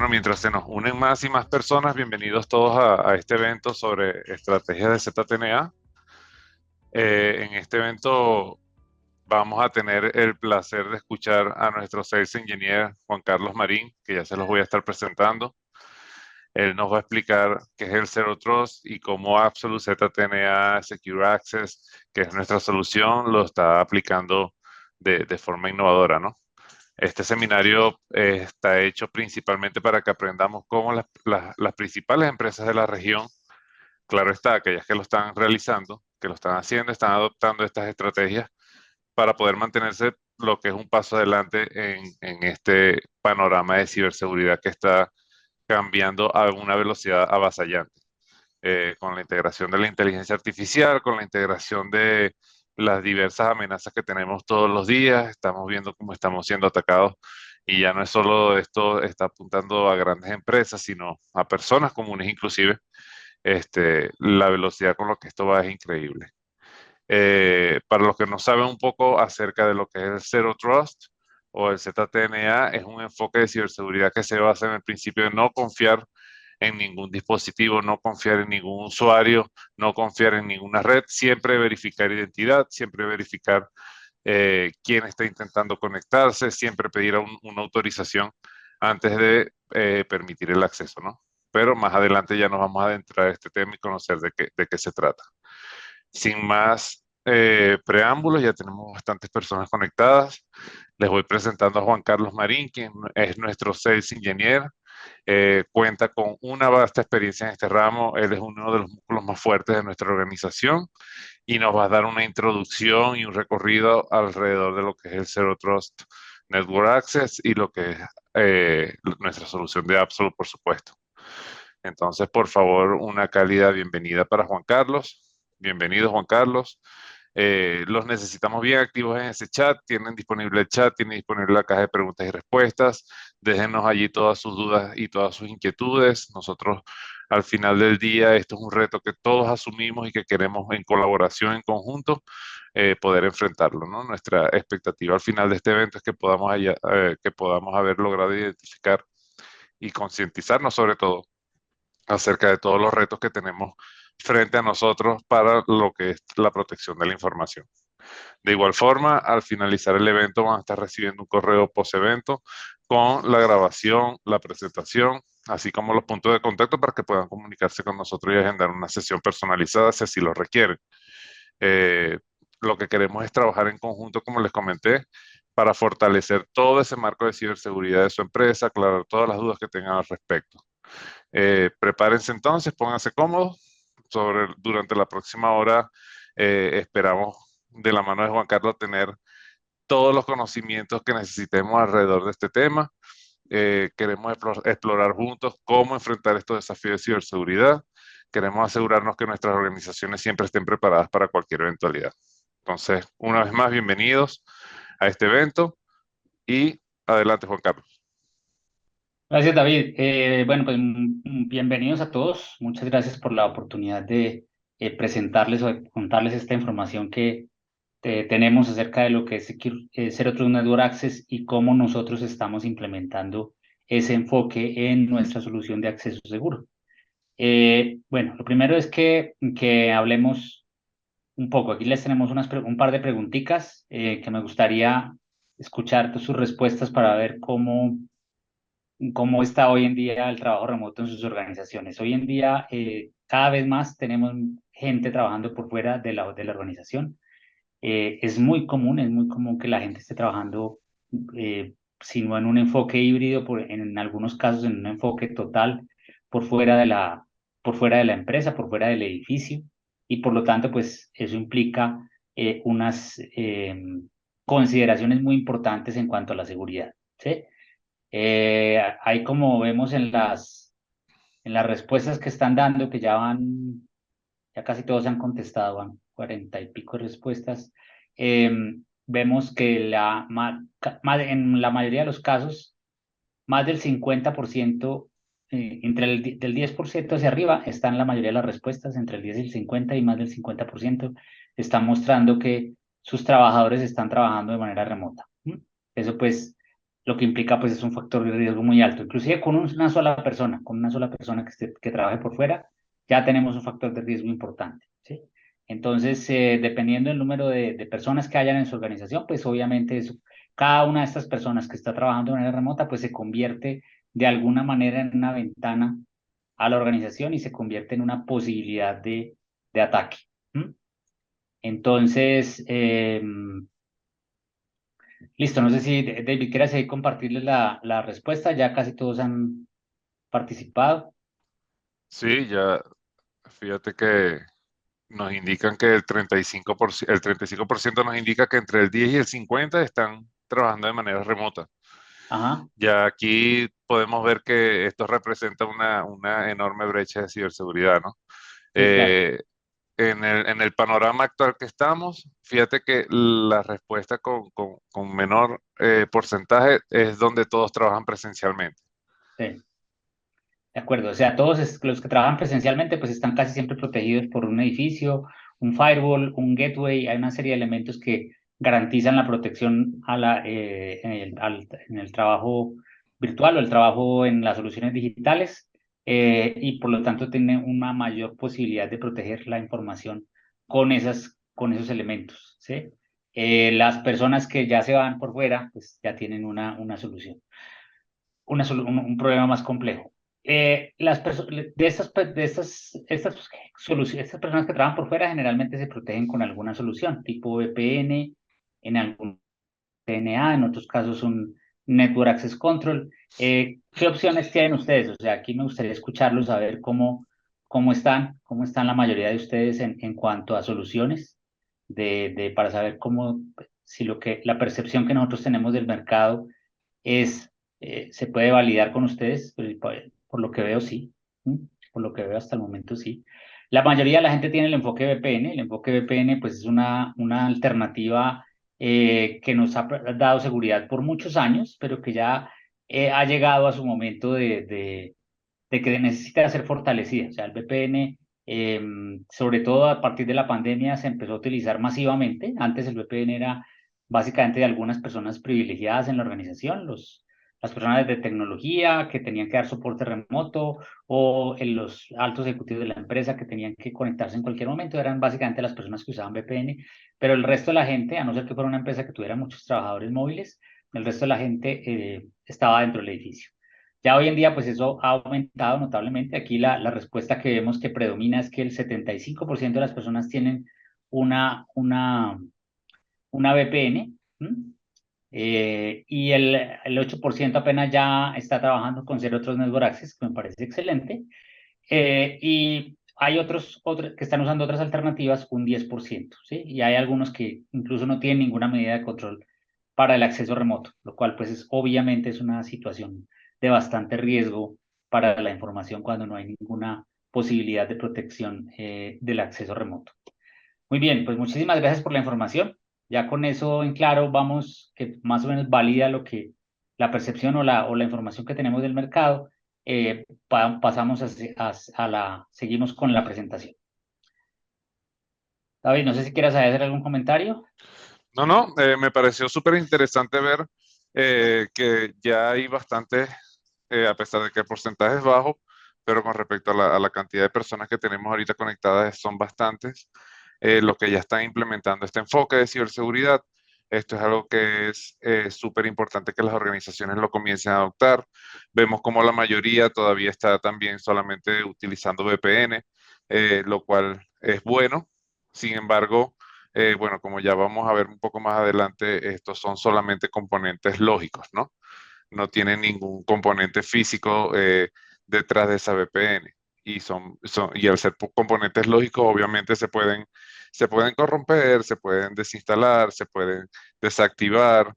Bueno, mientras se nos unen más y más personas, bienvenidos todos a este evento sobre estrategias de ZTNA. En este evento vamos a tener el placer de escuchar a nuestro Sales Engineer Juan Carlos Marín, que ya se los voy a estar presentando. Él nos va a explicar qué es el Zero Trust y cómo Absolute ZTNA Secure Access, que es nuestra solución, lo está aplicando de forma innovadora, ¿no? Este seminario está hecho principalmente para que aprendamos cómo las principales empresas de la región, claro está, aquellas que lo están realizando, que lo están haciendo, están adoptando estas estrategias para poder mantenerse lo que es un paso adelante en este panorama de ciberseguridad que está cambiando a una velocidad avasallante. Con la integración de la inteligencia artificial, con la integración de las diversas amenazas que tenemos todos los días, estamos viendo cómo estamos siendo atacados y ya no es solo esto, está apuntando a grandes empresas, sino a personas comunes inclusive. La velocidad con la que esto va es increíble. Para los que no saben un poco acerca de lo que es el Zero Trust o el ZTNA, es un enfoque de ciberseguridad que se basa en el principio de no confiar en ningún dispositivo, no confiar en ningún usuario, no confiar en ninguna red, siempre verificar identidad, siempre verificar quién está intentando conectarse, siempre pedir una autorización antes de permitir el acceso, ¿no? Pero más adelante ya nos vamos a adentrar a este tema y conocer de qué se trata. Sin más preámbulos, ya tenemos bastantes personas conectadas. Les voy presentando a Juan Carlos Marín, quien es nuestro Sales Engineer. Cuenta con una vasta experiencia en este ramo. Él es uno de los músculos más fuertes de nuestra organización y nos va a dar una introducción y un recorrido alrededor de lo que es el Zero Trust Network Access y lo que es nuestra solución de Absolute, por supuesto. Entonces, por favor, una cálida bienvenida para Juan Carlos. Bienvenido, Juan Carlos. Los necesitamos bien activos en ese chat. Tienen disponible el chat, tienen disponible la caja de preguntas y respuestas. Déjenos allí todas sus dudas y todas sus inquietudes. Nosotros, al final del día, esto es un reto que todos asumimos y que queremos en colaboración, en conjunto, poder enfrentarlo, ¿no? Nuestra expectativa al final de este evento es que podamos haber logrado identificar y concientizarnos sobre todo acerca de todos los retos que tenemos frente a nosotros para lo que es la protección de la información. De igual forma, al finalizar el evento van a estar recibiendo un correo post-evento con la grabación, la presentación, así como los puntos de contacto para que puedan comunicarse con nosotros y agendar una sesión personalizada si así lo requieren. Eh, lo que queremos es trabajar en conjunto, como les comenté, para fortalecer todo ese marco de ciberseguridad de su empresa, aclarar todas las dudas que tengan al respecto. Prepárense entonces, pónganse cómodos. Durante la próxima hora esperamos de la mano de Juan Carlos tener todos los conocimientos que necesitemos alrededor de este tema. Queremos explorar juntos cómo enfrentar estos desafíos de ciberseguridad. Queremos asegurarnos que nuestras organizaciones siempre estén preparadas para cualquier eventualidad. Entonces, una vez más, bienvenidos a este evento y adelante, Juan Carlos. Gracias, David. Bueno, pues bienvenidos a todos. Muchas gracias por la oportunidad de presentarles o de contarles esta información que tenemos acerca de lo que es Zero Trust Network Access y cómo nosotros estamos implementando ese enfoque en nuestra solución de acceso seguro. Bueno, lo primero es que hablemos un poco. Aquí les tenemos un par de preguntitas que me gustaría escuchar sus respuestas para ver cómo está hoy en día el trabajo remoto en sus organizaciones. Hoy en día, cada vez más tenemos gente trabajando por fuera de la organización. Es muy común que la gente esté trabajando, si no en un enfoque híbrido, en algunos casos en un enfoque total por fuera por fuera de la empresa, por fuera del edificio, y por lo tanto, pues eso implica unas consideraciones muy importantes en cuanto a la seguridad, ¿sí? Ahí como vemos en las respuestas que están dando, que ya casi todos han contestado, van 40 y pico respuestas, eh, vemos que en la mayoría de los casos, más del 50%, del 10% hacia arriba, están la mayoría de las respuestas, entre el 10 y el 50 y más del 50% están mostrando que sus trabajadores están trabajando de manera remota. ¿Mm? Eso pues lo que implica pues es un factor de riesgo muy alto. Inclusive con una sola persona que trabaje por fuera, ya tenemos un factor de riesgo importante, ¿sí? Entonces, dependiendo del número de personas que hayan en su organización, pues obviamente cada una de estas personas que está trabajando de manera remota, pues se convierte de alguna manera en una ventana a la organización y se convierte en una posibilidad de ataque. ¿M? Entonces, listo, no sé si David quieras ahí compartirles la respuesta, ya casi todos han participado. Sí, ya fíjate que nos indican que el 35% nos indica que entre el 10 y el 50 están trabajando de manera remota. Ajá, Ya aquí podemos ver que esto representa una enorme brecha de ciberseguridad, ¿no? sí, claro. Eh, en el panorama actual que estamos, fíjate que la respuesta con menor porcentaje es donde todos trabajan presencialmente. Sí. De acuerdo, o sea, los que trabajan presencialmente pues están casi siempre protegidos por un edificio, un firewall, un gateway, hay una serie de elementos que garantizan la protección en el trabajo virtual o el trabajo en las soluciones digitales, y por lo tanto tienen una mayor posibilidad de proteger la información con esos elementos, ¿sí? Las personas que ya se van por fuera pues ya tienen una solución un problema más complejo. Estas personas que trabajan por fuera generalmente se protegen con alguna solución, tipo VPN, en algún DNA, en otros casos un Network Access Control. ¿Qué opciones tienen ustedes? O sea, aquí me gustaría escucharlos, saber cómo están la mayoría de ustedes en cuanto a soluciones, para saber si la percepción que nosotros tenemos del mercado es, se puede validar con ustedes, pues, por lo que veo, sí. ¿Mm? Por lo que veo hasta el momento, sí. La mayoría de la gente tiene el enfoque VPN. El enfoque VPN, pues, es una alternativa que nos ha dado seguridad por muchos años, pero que ya ha llegado a su momento de que necesita ser fortalecida. O sea, el VPN, sobre todo a partir de la pandemia, se empezó a utilizar masivamente. Antes el VPN era básicamente de algunas personas privilegiadas en la organización, las personas de tecnología que tenían que dar soporte remoto o los altos ejecutivos de la empresa que tenían que conectarse en cualquier momento, eran básicamente las personas que usaban VPN, pero el resto de la gente, a no ser que fuera una empresa que tuviera muchos trabajadores móviles, el resto de la gente estaba dentro del edificio. Ya hoy en día, pues eso ha aumentado notablemente. Aquí la respuesta que vemos que predomina es que el 75% de las personas tienen una, una, una VPN, ¿m? Y el 8% apenas ya está trabajando con Zero Trust Network Access, que me parece excelente. Y hay otros que están usando otras alternativas, un 10%, ¿sí? Y hay algunos que incluso no tienen ninguna medida de control para el acceso remoto, lo cual pues obviamente es una situación de bastante riesgo para la información cuando no hay ninguna posibilidad de protección del acceso remoto. Muy bien, pues muchísimas gracias por la información. Ya con eso en claro vamos, que más o menos valida lo que la percepción o la información que tenemos del mercado. Pasamos seguimos con la presentación. David, no sé si quieras hacer algún comentario. No, no, me pareció súper interesante ver que ya hay bastante, a pesar de que el porcentaje es bajo, pero con respecto a la cantidad de personas que tenemos ahorita conectadas son bastantes, los que ya están implementando este enfoque de ciberseguridad. Esto es algo que es súper importante que las organizaciones lo comiencen a adoptar. Vemos como la mayoría todavía está también solamente utilizando VPN, lo cual es bueno. Sin embargo, bueno, como ya vamos a ver un poco más adelante, estos son solamente componentes lógicos, ¿no? No tienen ningún componente físico detrás de esa VPN. Y al ser componentes lógicos, obviamente se pueden corromper, se pueden desinstalar, se pueden desactivar.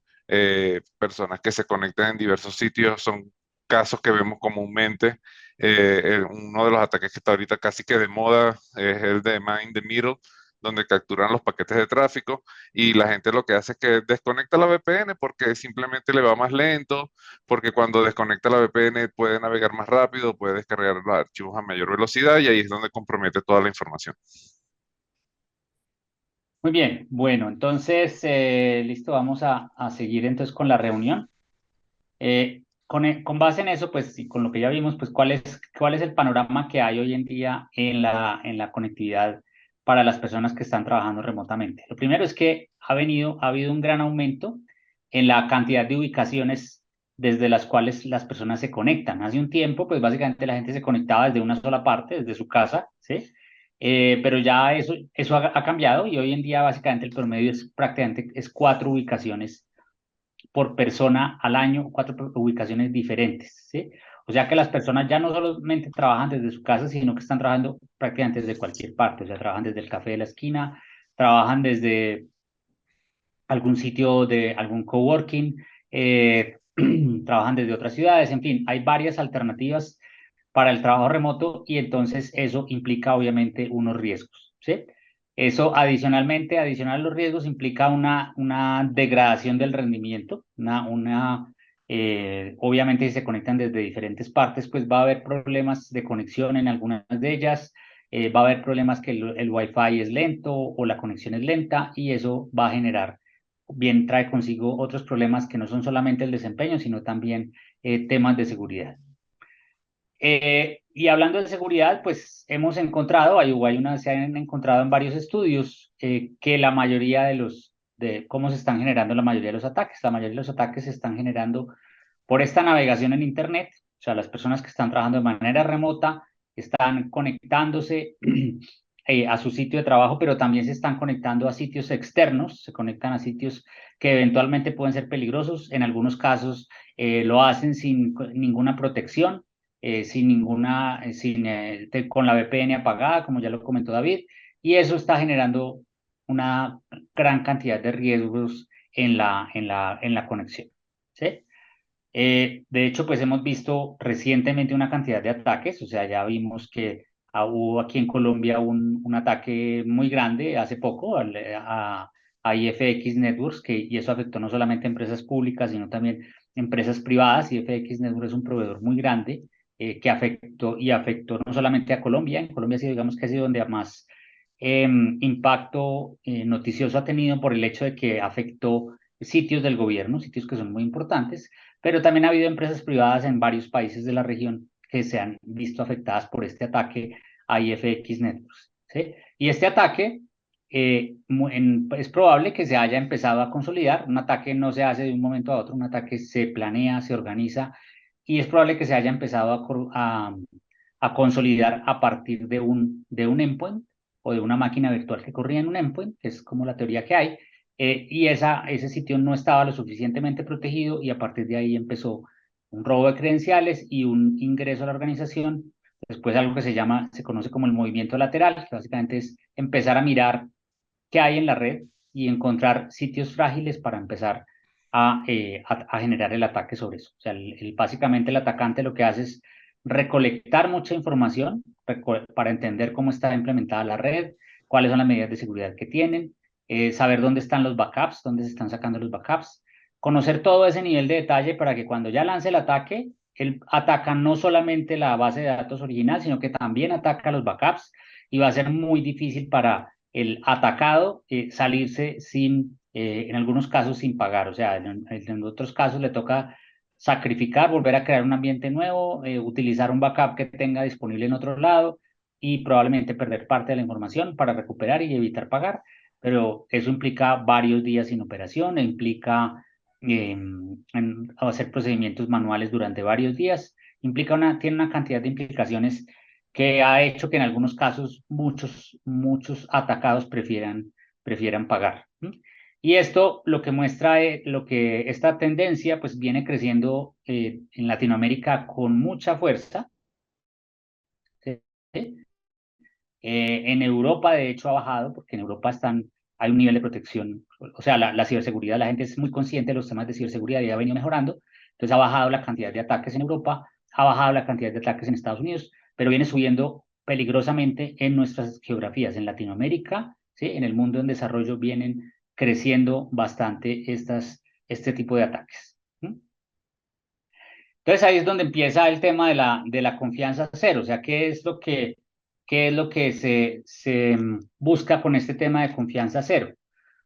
Personas que se conectan en diversos sitios son casos que vemos comúnmente. Uno de los ataques que está ahorita casi que de moda es el de Man in the Middle, donde capturan los paquetes de tráfico y la gente lo que hace es que desconecta la VPN porque simplemente le va más lento, porque cuando desconecta la VPN puede navegar más rápido, puede descargar los archivos a mayor velocidad y ahí es donde compromete toda la información. Muy bien, bueno, entonces, listo, vamos a seguir entonces con la reunión. Con base en eso, pues, y con lo que ya vimos, pues, ¿cuál es el panorama que hay hoy en día en la conectividad para las personas que están trabajando remotamente? Lo primero es que ha habido un gran aumento en la cantidad de ubicaciones desde las cuales las personas se conectan. Hace un tiempo, pues, básicamente la gente se conectaba desde una sola parte, desde su casa, ¿sí? Pero ya eso ha cambiado y hoy en día, básicamente, el promedio es prácticamente es 4 ubicaciones por persona al año, 4 ubicaciones diferentes, ¿sí? O sea que las personas ya no solamente trabajan desde su casa, sino que están trabajando prácticamente desde cualquier parte, o sea, trabajan desde el café de la esquina, trabajan desde algún sitio de algún coworking, trabajan desde otras ciudades, en fin, hay varias alternativas para el trabajo remoto y entonces eso implica obviamente unos riesgos, ¿sí? Eso adicionalmente, adicional a los riesgos, implica una degradación del rendimiento, obviamente si se conectan desde diferentes partes, pues va a haber problemas de conexión en algunas de ellas, va a haber problemas que el Wi-Fi es lento o la conexión es lenta y eso va a generar, bien trae consigo otros problemas que no son solamente el desempeño, sino también temas de seguridad. Y hablando de seguridad, pues hemos encontrado, se han encontrado en varios estudios que la mayoría de cómo se están generando la mayoría de los ataques. La mayoría de los ataques se están generando por esta navegación en Internet. O sea, las personas que están trabajando de manera remota están conectándose a su sitio de trabajo, pero también se están conectando a sitios externos, se conectan a sitios que eventualmente pueden ser peligrosos. En algunos casos lo hacen sin ninguna protección con la VPN apagada, como ya lo comentó David, y eso está generando una gran cantidad de riesgos en la conexión, ¿sí? De hecho, pues hemos visto recientemente una cantidad de ataques, o sea, ya vimos que hubo aquí en Colombia un ataque muy grande hace poco a IFX Networks, y eso afectó no solamente a empresas públicas, sino también empresas privadas. IFX Networks es un proveedor muy grande que afectó no solamente a Colombia. En Colombia sí, digamos que ha sido donde más impacto noticioso ha tenido por el hecho de que afectó sitios del gobierno, sitios que son muy importantes, pero también ha habido empresas privadas en varios países de la región que se han visto afectadas por este ataque a IFX Networks, ¿sí? Y este ataque es probable que se haya empezado a consolidar. Un ataque no se hace de un momento a otro, un ataque se planea, se organiza y es probable que se haya empezado a consolidar a partir de un endpoint o de una máquina virtual que corría en un endpoint, que es como la teoría que hay, y ese sitio no estaba lo suficientemente protegido y a partir de ahí empezó un robo de credenciales y un ingreso a la organización. Después algo que se conoce como el movimiento lateral, que básicamente es empezar a mirar qué hay en la red y encontrar sitios frágiles para empezar a generar el ataque sobre eso. O sea, básicamente el atacante lo que hace es recolectar mucha información para entender cómo está implementada la red, cuáles son las medidas de seguridad que tienen, saber dónde están los backups, dónde se están sacando los backups, conocer todo ese nivel de detalle para que cuando ya lance el ataque, él ataca no solamente la base de datos original, sino que también ataca los backups y va a ser muy difícil para el atacado salirse en algunos casos sin pagar. O sea, en otros casos le toca sacrificar, volver a crear un ambiente nuevo, utilizar un backup que tenga disponible en otro lado y probablemente perder parte de la información para recuperar y evitar pagar. Pero eso implica varios días sin operación, e implica hacer procedimientos manuales durante varios días, tiene una cantidad de implicaciones que ha hecho que en algunos casos muchos atacados prefieran pagar. Y esto lo que muestra lo que esta tendencia pues viene creciendo en Latinoamérica con mucha fuerza. ¿Sí? En Europa, de hecho, ha bajado, porque en Europa hay un nivel de protección, o sea, la ciberseguridad, la gente es muy consciente de los temas de ciberseguridad y ha venido mejorando, entonces ha bajado la cantidad de ataques en Europa, ha bajado la cantidad de ataques en Estados Unidos, pero viene subiendo peligrosamente en nuestras geografías, en Latinoamérica, ¿sí? En el mundo en desarrollo vienen creciendo bastante este tipo de ataques. Entonces ahí es donde empieza el tema de la confianza cero, o sea, qué es lo que se busca con este tema de confianza cero?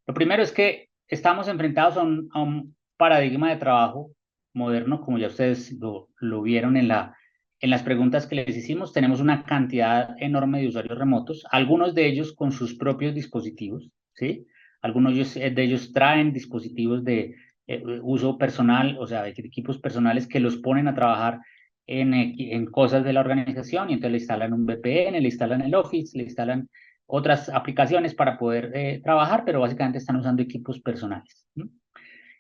Lo primero es que estamos enfrentados a un paradigma de trabajo moderno, como ya ustedes lo vieron en las preguntas que les hicimos. Tenemos una cantidad enorme de usuarios remotos, algunos de ellos con sus propios dispositivos, ¿sí? Algunos de ellos traen dispositivos de uso personal, o sea, de equipos personales que los ponen a trabajar en cosas de la organización, y entonces le instalan un VPN, le instalan el Office, le instalan otras aplicaciones para poder trabajar, pero básicamente están usando equipos personales. ¿Sí?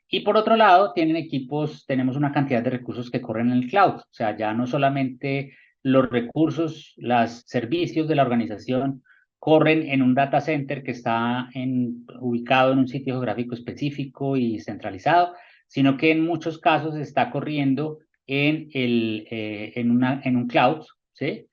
Y por otro lado, tenemos una cantidad de recursos que corren en el cloud. O sea, ya no solamente los recursos, los servicios de la organización corren en un data center que está ubicado en un sitio geográfico específico y centralizado, sino que en muchos casos está corriendo en un cloud, ¿sí?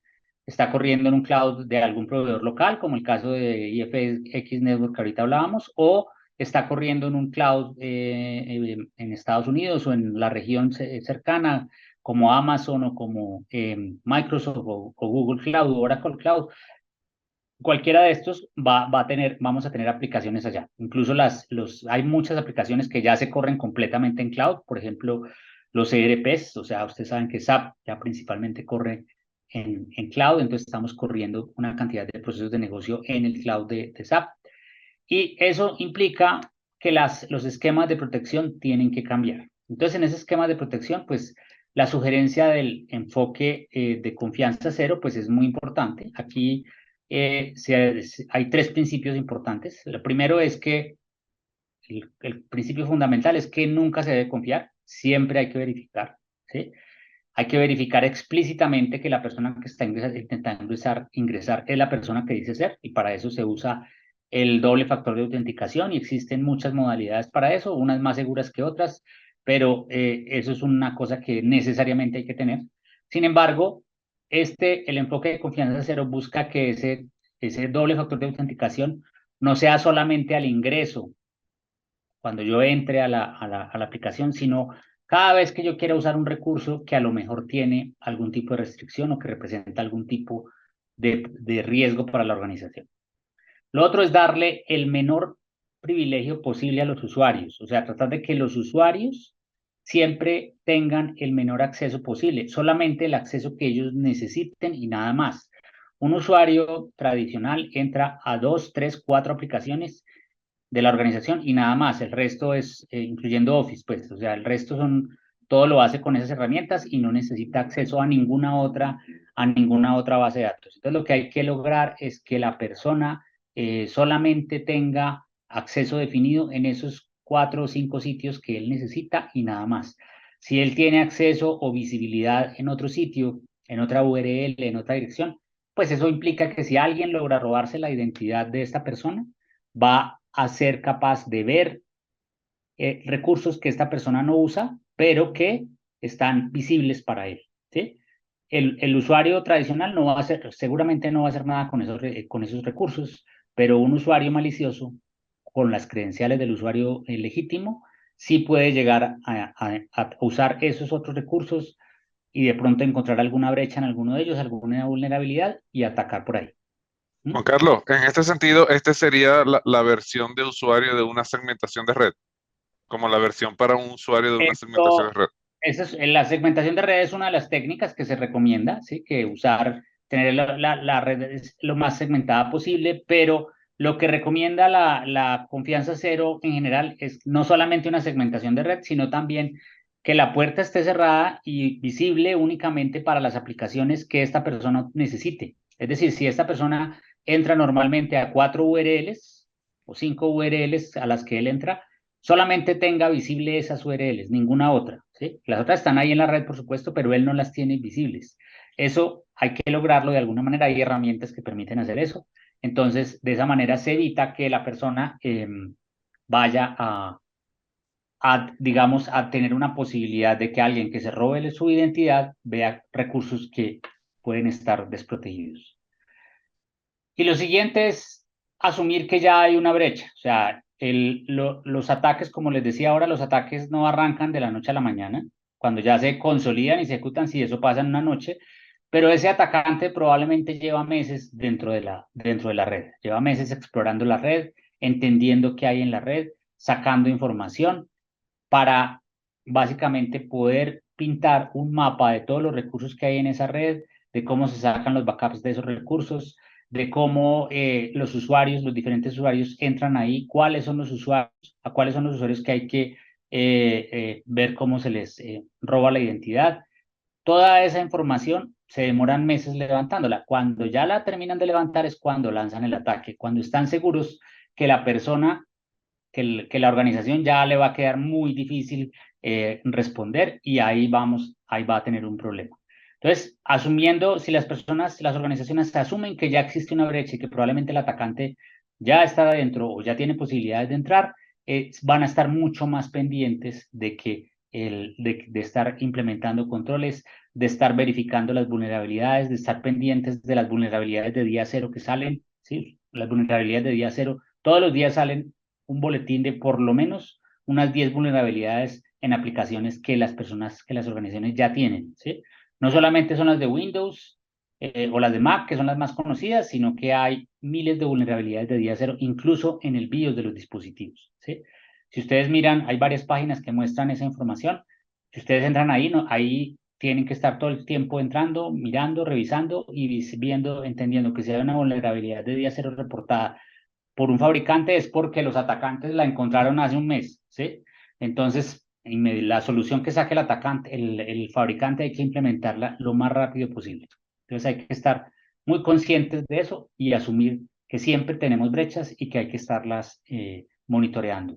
Está corriendo en un cloud de algún proveedor local, como el caso de IFX Network que ahorita hablábamos, o está corriendo en un cloud en Estados Unidos o en la región cercana, como Amazon o como Microsoft o Google Cloud o Oracle Cloud. Cualquiera de estos vamos a tener aplicaciones allá. Incluso hay muchas aplicaciones que ya se corren completamente en cloud. Por ejemplo, los ERPs, o sea, ustedes saben que SAP ya principalmente corre en cloud, entonces estamos corriendo una cantidad de procesos de negocio en el cloud de SAP. Y eso implica que los esquemas de protección tienen que cambiar. Entonces, en ese esquema de protección, pues la sugerencia del enfoque de confianza cero, pues es muy importante. Aquí hay tres principios importantes. Lo primero es que el principio fundamental es que nunca se debe confiar, siempre hay que verificar, ¿sí? Hay que verificar explícitamente que la persona que está intentando ingresar es la persona que dice ser, y para eso se usa el doble factor de autenticación, y existen muchas modalidades para eso, unas más seguras que otras, pero eso es una cosa que necesariamente hay que tener. Sin embargo, el enfoque de confianza cero busca que ese doble factor de autenticación no sea solamente al ingreso, cuando yo entre a la aplicación, sino cada vez que yo quiera usar un recurso que a lo mejor tiene algún tipo de restricción o que representa algún tipo de riesgo para la organización. Lo otro es darle el menor privilegio posible a los usuarios, o sea, tratar de que los usuarios siempre tengan el menor acceso posible, solamente el acceso que ellos necesiten y nada más. Un usuario tradicional entra a 2, 3, 4 aplicaciones de la organización y nada más. El resto es, incluyendo Office, pues, o sea, todo lo hace con esas herramientas y no necesita acceso a ninguna otra base de datos. Entonces, lo que hay que lograr es que la persona solamente tenga acceso definido en esos 4 o 5 sitios que él necesita y nada más. Si él tiene acceso o visibilidad en otro sitio, en otra URL, en otra dirección, pues eso implica que si alguien logra robarse la identidad de esta persona, va a ser capaz de ver recursos que esta persona no usa, pero que están visibles para él, ¿sí? El usuario tradicional seguramente no va a hacer nada con esos recursos, pero un usuario malicioso, con las credenciales del usuario legítimo, sí puede llegar a usar esos otros recursos y de pronto encontrar alguna brecha en alguno de ellos, alguna vulnerabilidad y atacar por ahí. Juan Carlos, en este sentido, este sería la versión de usuario de una segmentación de red, como la versión para un usuario de una segmentación de Esto, red. la segmentación de redes es una de las técnicas que se recomienda, ¿sí? Que tener la red lo más segmentada posible, pero lo que recomienda la confianza cero en general es no solamente una segmentación de red, sino también que la puerta esté cerrada y visible únicamente para las aplicaciones que esta persona necesite. Es decir, si esta persona entra normalmente a 4 URLs o 5 URLs a las que él entra, solamente tenga visible esas URLs, ninguna otra, ¿sí? Las otras están ahí en la red, por supuesto, pero él no las tiene visibles. Eso hay que lograrlo de alguna manera, hay herramientas que permiten hacer eso. Entonces, de esa manera se evita que la persona vaya digamos, a tener una posibilidad de que alguien que se robe su identidad vea recursos que pueden estar desprotegidos. Y lo siguiente es asumir que ya hay una brecha. O sea, los ataques, como les decía ahora, los ataques no arrancan de la noche a la mañana. Cuando ya se consolidan y se ejecutan, si eso pasa en una noche, pero ese atacante probablemente lleva meses dentro de la red. Lleva meses explorando la red, entendiendo qué hay en la red, sacando información para básicamente poder pintar un mapa de todos los recursos que hay en esa red, de cómo se sacan los backups de esos recursos, de cómo los usuarios, los diferentes usuarios entran ahí, cuáles son los usuarios, a cuáles son los usuarios que hay que ver cómo se les roba la identidad. Toda esa información se demoran meses levantándola. Cuando ya la terminan de levantar es cuando lanzan el ataque, cuando están seguros que la persona, que la organización ya le va a quedar muy difícil responder y ahí vamos, ahí va a tener un problema. Entonces, asumiendo, si las personas, las organizaciones asumen que ya existe una brecha y que probablemente el atacante ya está adentro o ya tiene posibilidades de entrar, van a estar mucho más pendientes de que de estar implementando controles, de estar verificando las vulnerabilidades, de estar pendientes de las vulnerabilidades de día cero que salen, ¿sí? Las vulnerabilidades de día cero, todos los días salen un boletín de por lo menos unas 10 vulnerabilidades en aplicaciones que las personas, que las organizaciones ya tienen, ¿sí? No solamente son las de Windows o las de Mac, que son las más conocidas, sino que hay miles de vulnerabilidades de día cero, incluso en el BIOS de los dispositivos, ¿sí? Si ustedes miran, hay varias páginas que muestran esa información. Si ustedes entran ahí, no, ahí tienen que estar todo el tiempo entrando, mirando, revisando y viendo, entendiendo que si hay una vulnerabilidad de día cero reportada por un fabricante es porque los atacantes la encontraron hace un mes, ¿sí? Entonces, la solución que saque el atacante, el fabricante hay que implementarla lo más rápido posible. Entonces hay que estar muy conscientes de eso y asumir que siempre tenemos brechas y que hay que estarlas monitoreando.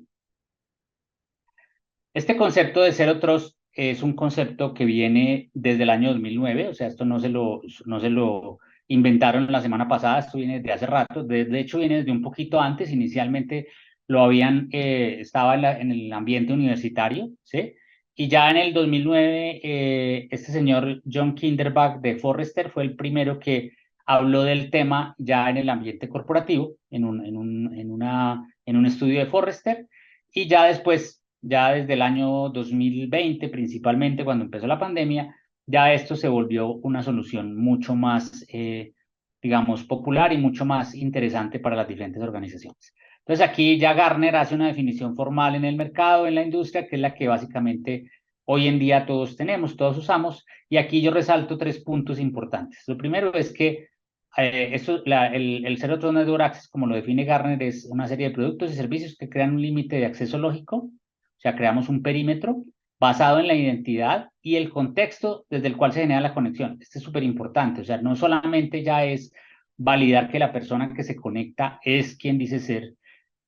Este concepto de Zero Trust es un concepto que viene desde el año 2009, o sea, esto no se lo inventaron la semana pasada, esto viene desde hace rato, de hecho viene desde un poquito antes, inicialmente lo habían, estaba en el ambiente universitario, ¿sí? Y ya en el 2009, este señor John Kinderbach de Forrester fue el primero que habló del tema ya en el ambiente corporativo, en un estudio de Forrester, y ya después, ya desde el año 2020, principalmente cuando empezó la pandemia, ya esto se volvió una solución mucho más, digamos, popular y mucho más interesante para las diferentes organizaciones. Entonces aquí ya Gartner hace una definición formal en el mercado, en la industria, que es la que básicamente hoy en día todos tenemos, todos usamos, y aquí yo resalto tres puntos importantes. Lo primero es que el Zero Trust Network Access, como lo define Gartner, es una serie de productos y servicios que crean un límite de acceso lógico, o sea, creamos un perímetro basado en la identidad y el contexto desde el cual se genera la conexión. Este es súper importante, o sea, no solamente ya es validar que la persona que se conecta es quien dice ser,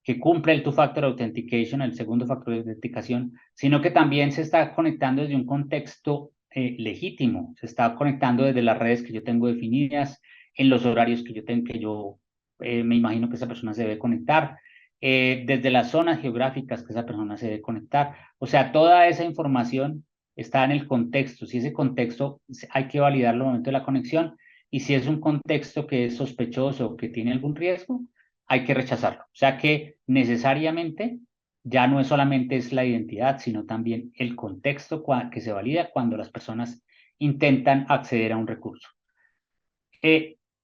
que cumple el Two-Factor Authentication, el segundo factor de autenticación, sino que también se está conectando desde un contexto legítimo, se está conectando desde las redes que yo tengo definidas, en los horarios que yo tengo, que yo me imagino que esa persona se debe conectar, desde las zonas geográficas que esa persona se debe conectar. O sea, toda esa información está en el contexto. Si ese contexto hay que validarlo al momento de la conexión y si es un contexto que es sospechoso o que tiene algún riesgo, hay que rechazarlo. O sea que necesariamente ya no es solamente es la identidad, sino también el contexto que se valida cuando las personas intentan acceder a un recurso.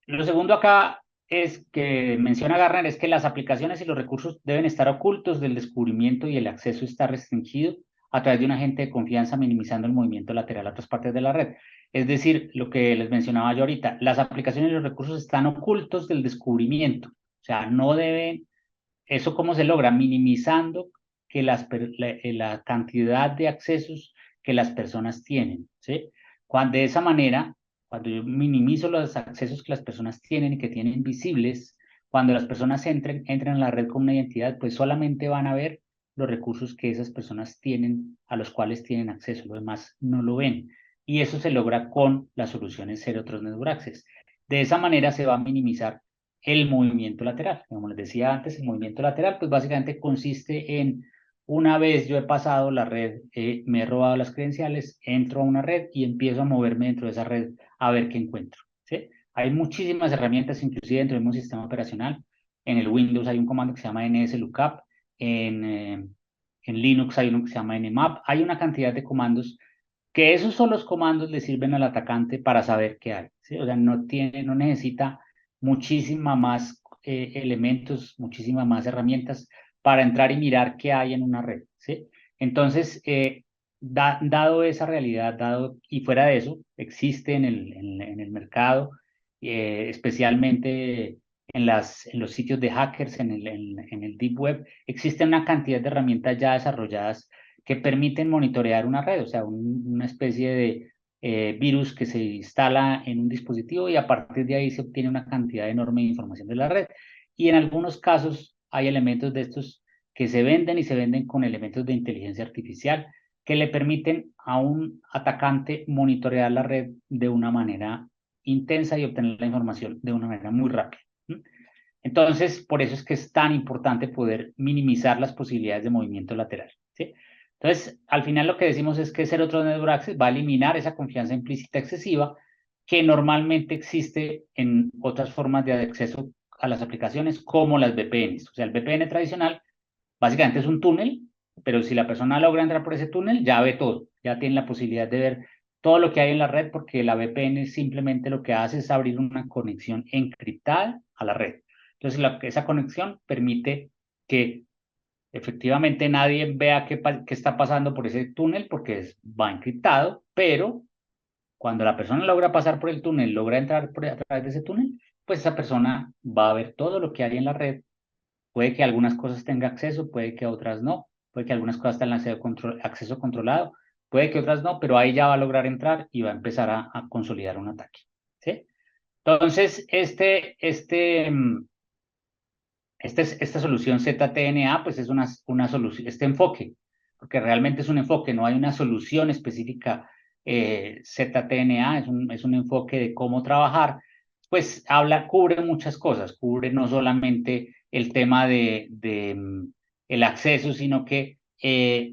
Lo segundo acá es que menciona Gartner es que las aplicaciones y los recursos deben estar ocultos del descubrimiento y el acceso está restringido a través de un agente de confianza minimizando el movimiento lateral a otras partes de la red. Es decir, lo que les mencionaba yo ahorita, las aplicaciones y los recursos están ocultos del descubrimiento. O sea, no deben, ¿eso cómo se logra? Minimizando que la cantidad de accesos que las personas tienen, ¿sí? Cuando de esa manera, cuando yo minimizo los accesos que las personas tienen y que tienen visibles, cuando las personas entren a la red con una identidad, pues solamente van a ver los recursos que esas personas tienen, a los cuales tienen acceso, lo demás no lo ven. Y eso se logra con las soluciones Zero Trust Network Access. De esa manera se va a minimizar el movimiento lateral. Como les decía antes, el movimiento lateral, pues básicamente consiste en una vez yo he pasado la red, me he robado las credenciales, entro a una red y empiezo a moverme dentro de esa red a ver qué encuentro, ¿sí? Hay muchísimas herramientas, inclusive dentro de un sistema operacional. En el Windows hay un comando que se llama nslookup, en Linux hay uno que se llama nmap. Hay una cantidad de comandos que esos son los comandos le sirven al atacante para saber qué hay, ¿sí? O sea, no necesita muchísima más elementos, muchísimas más herramientas para entrar y mirar qué hay en una red, ¿sí? Entonces, dado esa realidad, y fuera de eso, existe en el mercado, especialmente en los sitios de hackers, en el Deep Web, existe una cantidad de herramientas ya desarrolladas que permiten monitorear una red, o sea, una especie de virus que se instala en un dispositivo y a partir de ahí se obtiene una cantidad enorme de información de la red. Y en algunos casos hay elementos de estos que se venden y se venden con elementos de inteligencia artificial que le permiten a un atacante monitorear la red de una manera intensa y obtener la información de una manera muy rápida. Entonces, por eso es que es tan importante poder minimizar las posibilidades de movimiento lateral, ¿sí? Entonces, al final lo que decimos es que Zero Trust Network Access va a eliminar esa confianza implícita excesiva que normalmente existe en otras formas de acceso a las aplicaciones como las VPNs. O sea, el VPN tradicional básicamente es un túnel, pero si la persona logra entrar por ese túnel, ya ve todo, ya tiene la posibilidad de ver todo lo que hay en la red porque la VPN simplemente lo que hace es abrir una conexión encriptada a la red. Entonces, esa conexión permite que efectivamente nadie vea qué está pasando por ese túnel porque va encriptado, pero cuando la persona logra pasar por el túnel, logra entrar a través de ese túnel, pues esa persona va a ver todo lo que hay en la red. Puede que algunas cosas tenga acceso, puede que otras no, puede que algunas cosas tengan acceso controlado, puede que otras no, pero ahí ya va a lograr entrar y va a empezar a consolidar un ataque, ¿sí? Entonces, esta solución ZTNA, pues es una solución, este enfoque, porque realmente es un enfoque, no hay una solución específica ZTNA, es un enfoque de cómo trabajar, pues cubre muchas cosas, cubre no solamente el tema de el acceso, sino que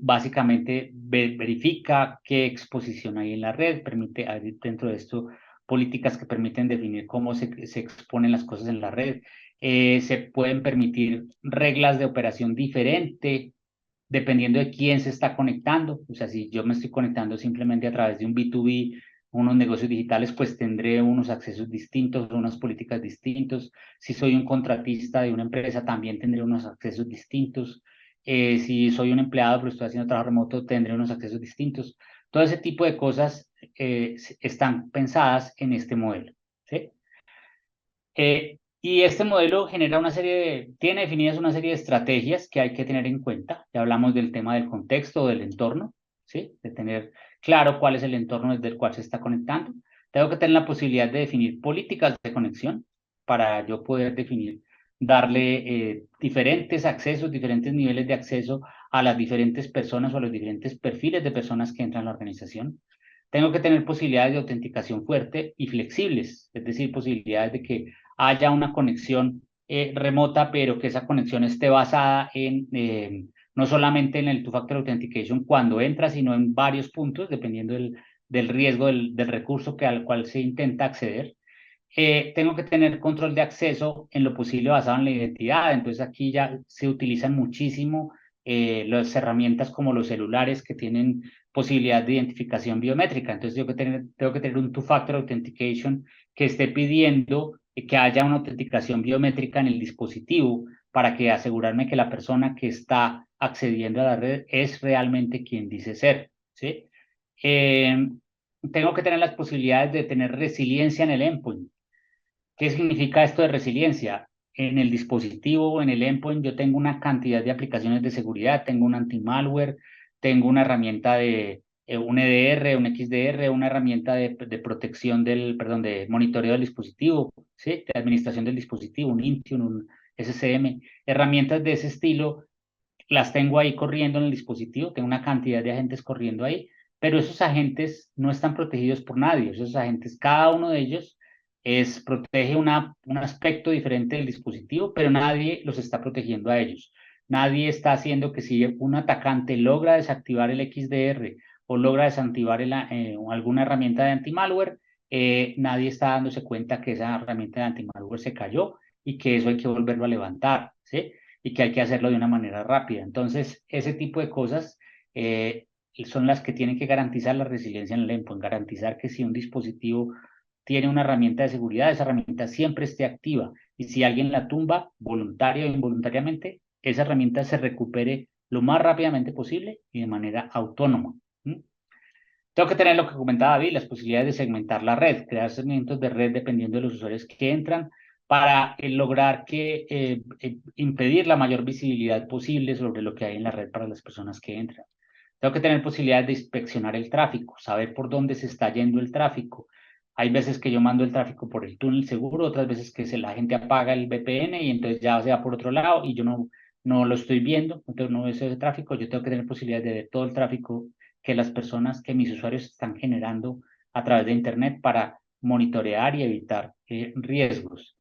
básicamente verifica qué exposición hay en la red, permite dentro de esto políticas que permiten definir cómo se exponen las cosas en la red, se pueden permitir reglas de operación diferente dependiendo de quién se está conectando. O sea, si yo me estoy conectando simplemente a través de un B2B, unos negocios digitales, pues tendré unos accesos distintos, unas políticas distintos. Si soy un contratista de una empresa, también tendré unos accesos distintos. Si soy un empleado, pero estoy haciendo trabajo remoto, tendré unos accesos distintos. Todo ese tipo de cosas están pensadas en este modelo, ¿sí? Y este modelo genera tiene definidas una serie de estrategias que hay que tener en cuenta. Ya hablamos del tema del contexto, del entorno, ¿sí? De tener claro cuál es el entorno desde el cual se está conectando. Tengo que tener la posibilidad de definir políticas de conexión para yo poder darle diferentes accesos, diferentes niveles de acceso a las diferentes personas o a los diferentes perfiles de personas que entran a la organización. Tengo que tener posibilidades de autenticación fuerte y flexibles, es decir, posibilidades de que haya una conexión remota, pero que esa conexión esté basada no solamente en el Two-Factor Authentication cuando entra, sino en varios puntos, dependiendo del riesgo del recurso al cual se intenta acceder. Tengo que tener control de acceso en lo posible basado en la identidad. Entonces aquí ya se utilizan muchísimo las herramientas como los celulares que tienen posibilidad de identificación biométrica. Entonces tengo que tener un Two-Factor Authentication que esté pidiendo que haya una autenticación biométrica en el dispositivo para que asegurarme que la persona que está accediendo a la red es realmente quien dice ser, ¿sí? Tengo que tener las posibilidades de tener resiliencia en el endpoint. ¿Qué significa esto de resiliencia? En el dispositivo o en el endpoint yo tengo una cantidad de aplicaciones de seguridad, tengo un anti-malware, tengo una herramienta de un EDR, un XDR, una herramienta de protección perdón, de monitoreo del dispositivo, ¿sí? De administración del dispositivo, un Intune, un SCM, herramientas de ese estilo las tengo ahí corriendo en el dispositivo, tengo una cantidad de agentes corriendo ahí, pero esos agentes no están protegidos por nadie, esos agentes, cada uno de ellos protege un aspecto diferente del dispositivo, pero nadie los está protegiendo a ellos. Nadie está haciendo que si un atacante logra desactivar el XDR o logra desactivar alguna herramienta de antimalware, nadie está dándose cuenta que esa herramienta de antimalware se cayó y que eso hay que volverlo a levantar, ¿sí? Y que hay que hacerlo de una manera rápida. Entonces, ese tipo de cosas son las que tienen que garantizar la resiliencia en el endpoint, garantizar que si un dispositivo tiene una herramienta de seguridad, esa herramienta siempre esté activa y si alguien la tumba, voluntaria o involuntariamente, esa herramienta se recupere lo más rápidamente posible y de manera autónoma. Tengo que tener lo que comentaba David, las posibilidades de segmentar la red, crear segmentos de red dependiendo de los usuarios que entran para lograr impedir la mayor visibilidad posible sobre lo que hay en la red para las personas que entran. Tengo que tener posibilidades de inspeccionar el tráfico, saber por dónde se está yendo el tráfico. Hay veces que yo mando el tráfico por el túnel seguro, otras veces que la gente apaga el VPN y entonces ya se va por otro lado y yo no lo estoy viendo, entonces no veo ese tráfico. Yo tengo que tener posibilidades de ver todo el tráfico que las personas, que mis usuarios están generando a través de Internet para monitorear y evitar riesgos.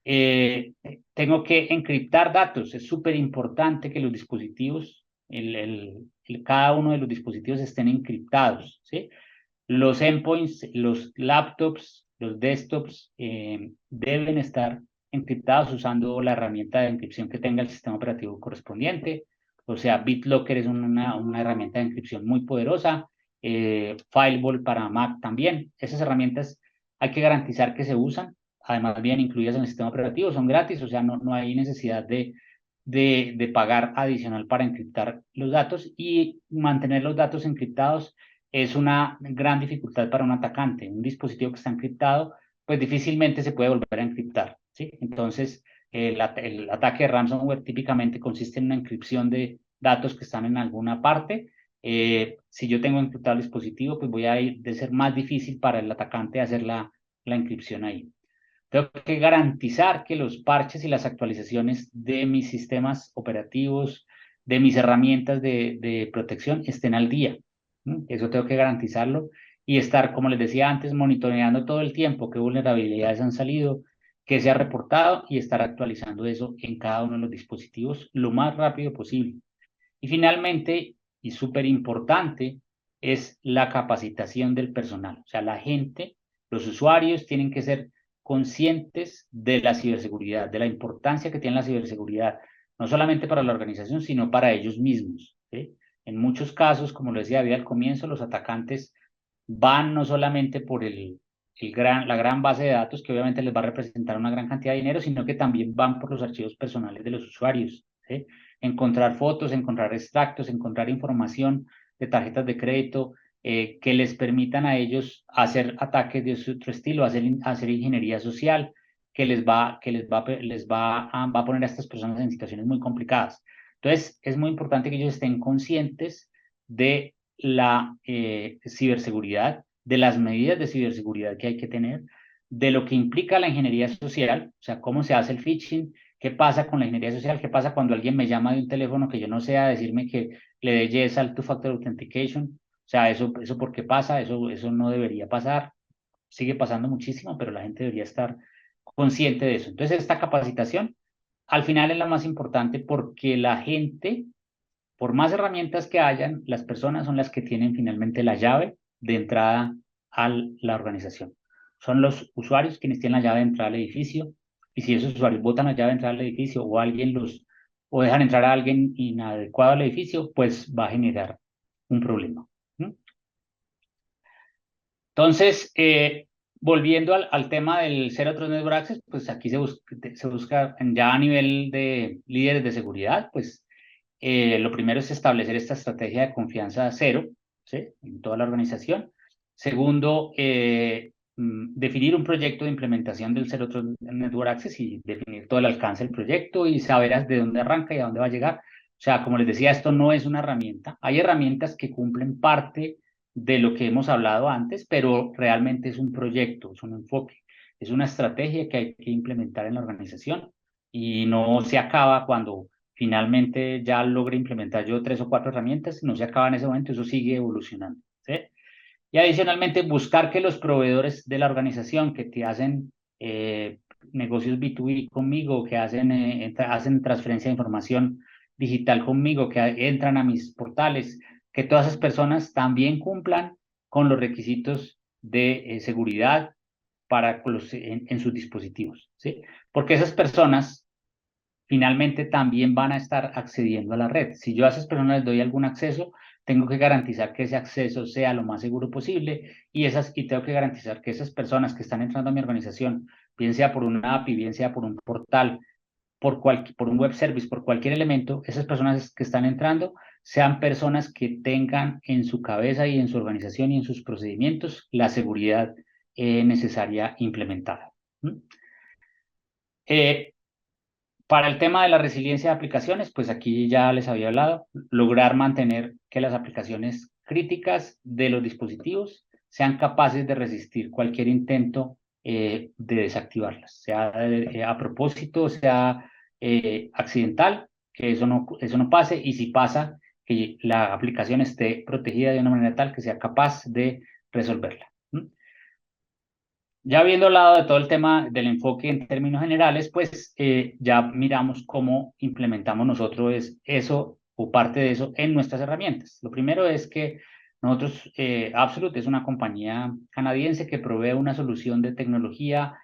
Tengo que encriptar datos. Es súper importante que los dispositivos, cada uno de los dispositivos estén encriptados, ¿sí? Los endpoints, los laptops, los desktops deben estar encriptados usando la herramienta de encripción que tenga el sistema operativo correspondiente. O sea, BitLocker es una herramienta de encripción muy poderosa. Firewall para Mac también. Esas herramientas hay que garantizar que se usan. Además, bien incluidas en el sistema operativo, son gratis, o sea, no hay necesidad de pagar adicional para encriptar los datos, y mantener los datos encriptados es una gran dificultad para un atacante. Un dispositivo que está encriptado, pues difícilmente se puede volver a encriptar, ¿sí? Entonces, el ataque de ransomware típicamente consiste en una encripción de datos que están en alguna parte. Si yo tengo encriptado el dispositivo, pues voy a ir de ser más difícil para el atacante hacer la encripción ahí. Tengo que garantizar que los parches y las actualizaciones de mis sistemas operativos, de mis herramientas de protección estén al día. Eso tengo que garantizarlo y estar, como les decía antes, monitoreando todo el tiempo qué vulnerabilidades han salido, qué se ha reportado, y estar actualizando eso en cada uno de los dispositivos lo más rápido posible. Y finalmente, y súper importante, es la capacitación del personal. O sea, la gente, los usuarios tienen que ser conscientes de la ciberseguridad, de la importancia que tiene la ciberseguridad, no solamente para la organización, sino para ellos mismos, ¿sí? En muchos casos, como lo decía David al comienzo, los atacantes van no solamente por la gran base de datos, que obviamente les va a representar una gran cantidad de dinero, sino que también van por los archivos personales de los usuarios, ¿sí? Encontrar fotos, encontrar extractos, encontrar información de tarjetas de crédito, que les permitan a ellos hacer ataques de otro estilo, hacer ingeniería social, va a poner a estas personas en situaciones muy complicadas. Entonces, es muy importante que ellos estén conscientes de la ciberseguridad, de las medidas de ciberseguridad que hay que tener, de lo que implica la ingeniería social, o sea, cómo se hace el phishing, qué pasa con la ingeniería social, qué pasa cuando alguien me llama de un teléfono que yo no sé, a decirme que le dé yes al two-factor authentication. O sea, eso ¿por qué pasa? Eso no debería pasar. Sigue pasando muchísimo, pero la gente debería estar consciente de eso. Entonces, esta capacitación al final es la más importante, porque la gente, por más herramientas que hayan, las personas son las que tienen finalmente la llave de entrada a la organización. Son los usuarios quienes tienen la llave de entrada al edificio, y si esos usuarios botan la llave de entrada al edificio, o dejan entrar a alguien inadecuado al edificio, pues va a generar un problema. Entonces, volviendo al tema del Zero Trust Network Access, pues aquí se busca ya a nivel de líderes de seguridad, pues lo primero es establecer esta estrategia de confianza cero, ¿sí? En toda la organización. Segundo, definir un proyecto de implementación del Zero Trust Network Access y definir todo el alcance del proyecto y saber de dónde arranca y a dónde va a llegar. O sea, como les decía, esto no es una herramienta. Hay herramientas que cumplen parte de lo que hemos hablado antes, pero realmente es un proyecto, es un enfoque, es una estrategia que hay que implementar en la organización, y no se acaba cuando finalmente ya logre implementar yo 3 o 4 herramientas, no se acaba en ese momento, eso sigue evolucionando, ¿sí? Y adicionalmente, buscar que los proveedores de la organización que te hacen negocios B2B conmigo, que hacen transferencia de información digital conmigo, que entran a mis portales, que todas esas personas también cumplan con los requisitos de seguridad en sus dispositivos, ¿sí? Porque esas personas finalmente también van a estar accediendo a la red. Si yo a esas personas les doy algún acceso, tengo que garantizar que ese acceso sea lo más seguro posible, y tengo que garantizar que esas personas que están entrando a mi organización, bien sea por una API, bien sea por un portal, por un web service, por cualquier elemento, esas personas que están entrando sean personas que tengan en su cabeza y en su organización y en sus procedimientos la seguridad necesaria implementada. ¿Mm? Eh, para el tema de la resiliencia de aplicaciones, pues aquí ya les había hablado, lograr mantener que las aplicaciones críticas de los dispositivos sean capaces de resistir cualquier intento de desactivarlas, sea a propósito, sea accidental, que eso no pase, y si pasa, que la aplicación esté protegida de una manera tal que sea capaz de resolverla. ¿Mm? Ya habiendo hablado de todo el tema del enfoque en términos generales, pues ya miramos cómo implementamos nosotros eso o parte de eso en nuestras herramientas. Lo primero es que nosotros, Absolute es una compañía canadiense que provee una solución de tecnología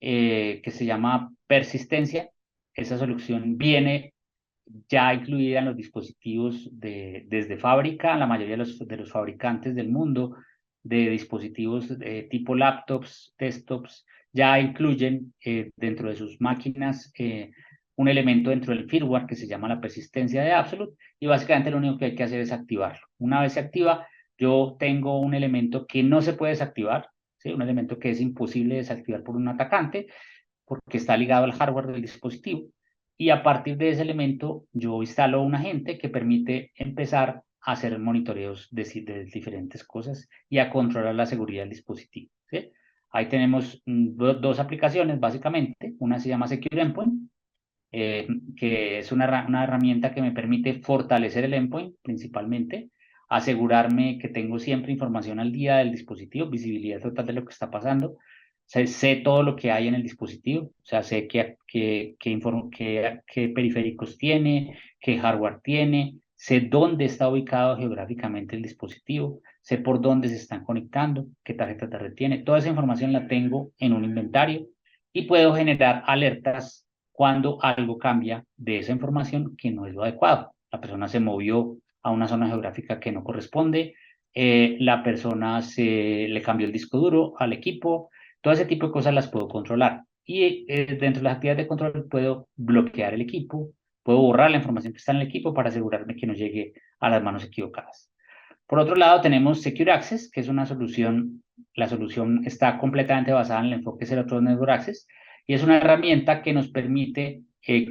que se llama persistencia. Esa solución viene ya incluida en los dispositivos desde fábrica. La mayoría de los fabricantes del mundo de dispositivos tipo laptops, desktops, ya incluyen dentro de sus máquinas un elemento dentro del firmware que se llama la persistencia de Absolute, y básicamente lo único que hay que hacer es activarlo. Una vez se activa, yo tengo un elemento que no se puede desactivar, ¿sí? Un elemento que es imposible desactivar por un atacante porque está ligado al hardware del dispositivo, y a partir de ese elemento yo instalo un agente que permite empezar a hacer monitoreos de diferentes cosas y a controlar la seguridad del dispositivo, ¿sí? Ahí tenemos dos aplicaciones básicamente. Una se llama Secure Endpoint, que es una herramienta que me permite fortalecer el endpoint principalmente, asegurarme que tengo siempre información al día del dispositivo, visibilidad total de lo que está pasando. Sé todo lo que hay en el dispositivo, o sea, sé qué periféricos tiene, qué hardware tiene, sé dónde está ubicado geográficamente el dispositivo, sé por dónde se están conectando, qué tarjeta de red tiene. Toda esa información la tengo en un inventario y puedo generar alertas cuando algo cambia de esa información que no es lo adecuado. La persona se movió a una zona geográfica que no corresponde, la persona le cambió el disco duro al equipo, todo ese tipo de cosas las puedo controlar. Y dentro de las actividades de control puedo bloquear el equipo, puedo borrar la información que está en el equipo para asegurarme que no llegue a las manos equivocadas. Por otro lado, tenemos Secure Access, que es una solución. La solución está completamente basada en el enfoque Zero Trust Network Access, y es una herramienta que nos permite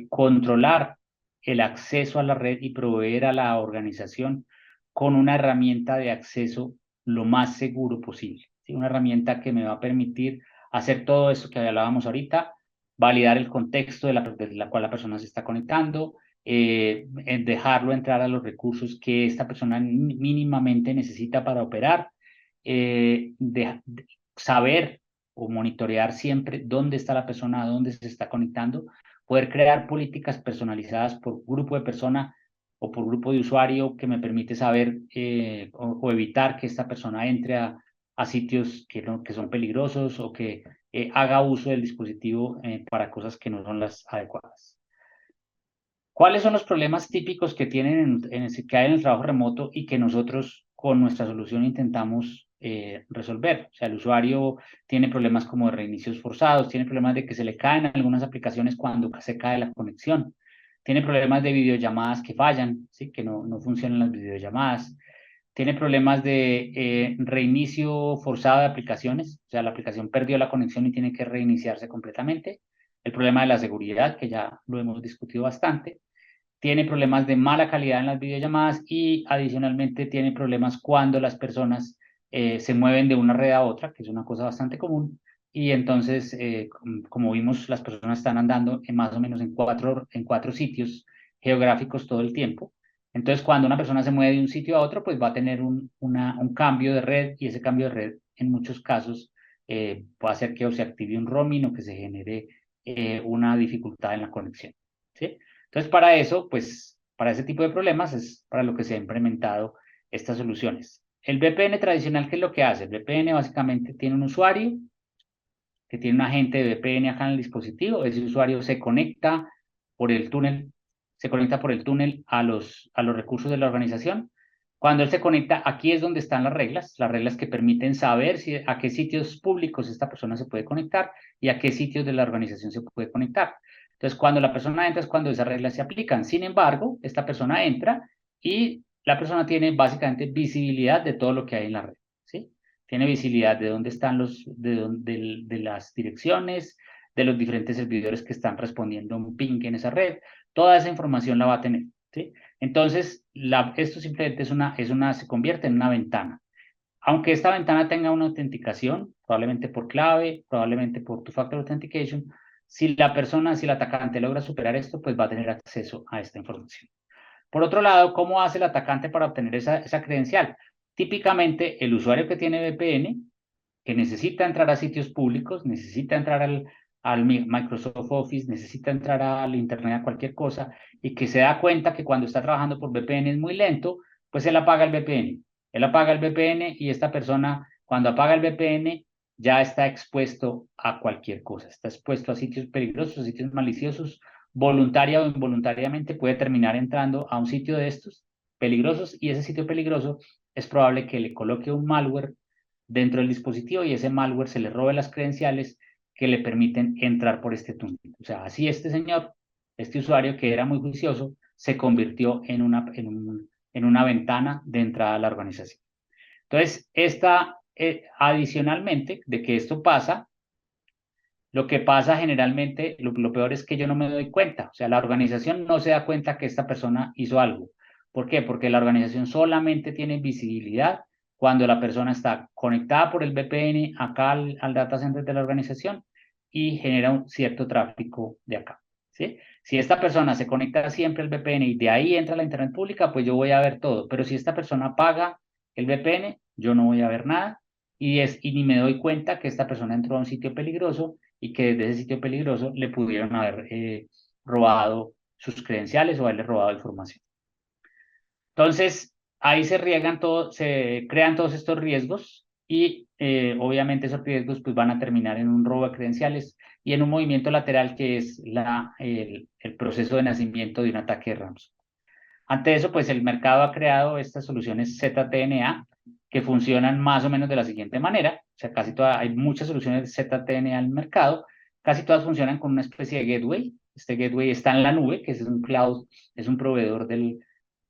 controlar el acceso a la red y proveer a la organización con una herramienta de acceso lo más seguro posible, ¿sí? Una herramienta que me va a permitir hacer todo esto que hablábamos ahorita, validar el contexto de la cual la persona se está conectando, dejarlo entrar a los recursos que esta persona mínimamente necesita para operar, saber o monitorear siempre dónde está la persona, a dónde se está conectando, poder crear políticas personalizadas por grupo de persona o por grupo de usuario que me permite saber o evitar que esta persona entre a sitios que son peligrosos o que haga uso del dispositivo para cosas que no son las adecuadas. ¿Cuáles son los problemas típicos que que hay en el trabajo remoto y que nosotros con nuestra solución intentamos resolver? O sea, el usuario tiene problemas como de reinicios forzados, tiene problemas de que se le caen algunas aplicaciones cuando se cae la conexión, tiene problemas de videollamadas que fallan, ¿sí? Que no funcionan las videollamadas, tiene problemas de reinicio forzado de aplicaciones, o sea, la aplicación perdió la conexión y tiene que reiniciarse completamente. El problema de la seguridad, que ya lo hemos discutido bastante, tiene problemas de mala calidad en las videollamadas y adicionalmente tiene problemas cuando las personas se mueven de una red a otra, que es una cosa bastante común, y entonces, como vimos, las personas están andando más o menos en cuatro sitios geográficos todo el tiempo. Entonces, cuando una persona se mueve de un sitio a otro, pues va a tener un cambio de red, y ese cambio de red en muchos casos puede hacer que o se active un roaming o que se genere una dificultad en la conexión, ¿sí? Entonces, para eso, pues, para ese tipo de problemas es para lo que se ha implementado estas soluciones. El VPN tradicional, ¿qué es lo que hace? El VPN básicamente tiene un usuario que tiene un agente de VPN acá en el dispositivo. Ese usuario se conecta por el túnel, a los recursos de la organización. Cuando él se conecta, aquí es donde están las reglas que permiten saber a qué sitios públicos esta persona se puede conectar y a qué sitios de la organización se puede conectar. Entonces, cuando la persona entra es cuando esas reglas se aplican. Sin embargo, esta persona entra y la persona tiene básicamente visibilidad de todo lo que hay en la red, ¿sí? Tiene visibilidad de dónde están de las direcciones, de los diferentes servidores que están respondiendo a un ping en esa red. Toda esa información la va a tener, ¿sí? Entonces, esto simplemente se convierte en una ventana. Aunque esta ventana tenga una autenticación, probablemente por clave, probablemente por Two-Factor Authentication, si el atacante logra superar esto, pues va a tener acceso a esta información. Por otro lado, ¿cómo hace el atacante para obtener esa credencial? Típicamente, el usuario que tiene VPN, que necesita entrar a sitios públicos, necesita entrar al Microsoft Office, necesita entrar al Internet a cualquier cosa, y que se da cuenta que cuando está trabajando por VPN es muy lento, pues él apaga el VPN. Él apaga el VPN y esta persona, cuando apaga el VPN, ya está expuesto a cualquier cosa, está expuesto a sitios peligrosos, sitios maliciosos, voluntaria o involuntariamente puede terminar entrando a un sitio de estos peligrosos, y ese sitio peligroso es probable que le coloque un malware dentro del dispositivo y ese malware se le robe las credenciales que le permiten entrar por este túnel. O sea, así este señor, este usuario que era muy juicioso, se convirtió en una ventana de entrada a la organización. Entonces, adicionalmente de que esto pasa, lo que pasa generalmente, lo peor es que yo no me doy cuenta. O sea, la organización no se da cuenta que esta persona hizo algo. ¿Por qué? Porque la organización solamente tiene visibilidad cuando la persona está conectada por el VPN acá al data center de la organización y genera un cierto tráfico de acá, ¿sí? Si esta persona se conecta siempre al VPN y de ahí entra a la internet pública, pues yo voy a ver todo. Pero si esta persona paga el VPN, yo no voy a ver nada y ni me doy cuenta que esta persona entró a un sitio peligroso y que desde ese sitio peligroso le pudieron haber robado sus credenciales o haberle robado información. Entonces, ahí se crean todos estos riesgos y obviamente esos riesgos pues, van a terminar en un robo de credenciales y en un movimiento lateral que es el proceso de nacimiento de un ataque de ransomware. Ante eso, pues el mercado ha creado estas soluciones ZTNA que funcionan más o menos de la siguiente manera. O sea, hay muchas soluciones de ZTNA en el mercado. Casi todas funcionan con una especie de gateway. Este gateway está en la nube, que es un cloud, es un proveedor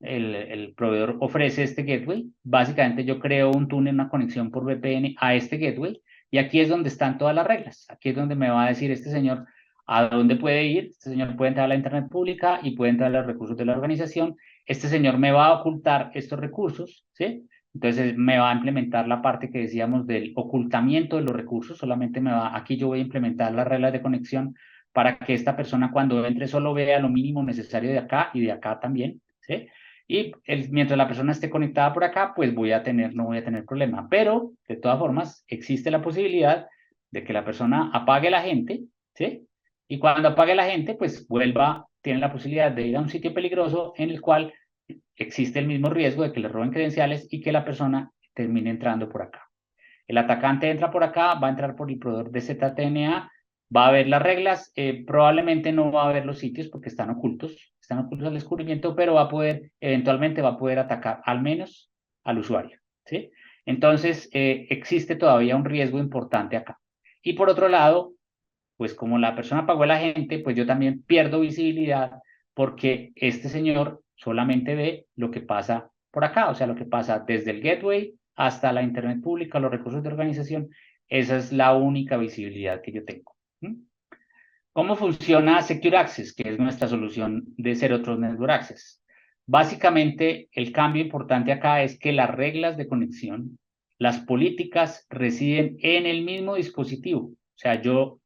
el proveedor ofrece este gateway. Básicamente yo creo un túnel, una conexión por VPN a este gateway y aquí es donde están todas las reglas. Aquí es donde me va a decir este señor a dónde puede ir. Este señor puede entrar a la internet pública y puede entrar a los recursos de la organización. Este señor me va a ocultar estos recursos, ¿sí? Entonces me va a implementar la parte que decíamos del ocultamiento de los recursos. Aquí yo voy a implementar las reglas de conexión para que esta persona cuando entre solo vea lo mínimo necesario de acá y de acá también, ¿sí? Y mientras la persona esté conectada por acá, pues no voy a tener problema. Pero, de todas formas, existe la posibilidad de que la persona apague la gente, ¿sí? Y cuando apague la gente, pues tiene la posibilidad de ir a un sitio peligroso en el cual existe el mismo riesgo de que le roben credenciales y que la persona termine entrando por acá. El atacante entra por acá, va a entrar por el proveedor de ZTNA, va a ver las reglas, probablemente no va a ver los sitios porque están ocultos al descubrimiento, pero eventualmente va a poder atacar al menos al usuario, ¿sí? Entonces, existe todavía un riesgo importante acá. Y por otro lado, pues como la persona pagó a la gente, pues yo también pierdo visibilidad porque este señor solamente ve lo que pasa por acá, o sea, lo que pasa desde el gateway hasta la internet pública, los recursos de organización. Esa es la única visibilidad que yo tengo. ¿Cómo funciona Secure Access, que es nuestra solución de Zero Trust Network Access? Básicamente, el cambio importante acá es que las reglas de conexión, las políticas residen en el mismo dispositivo. O sea, yo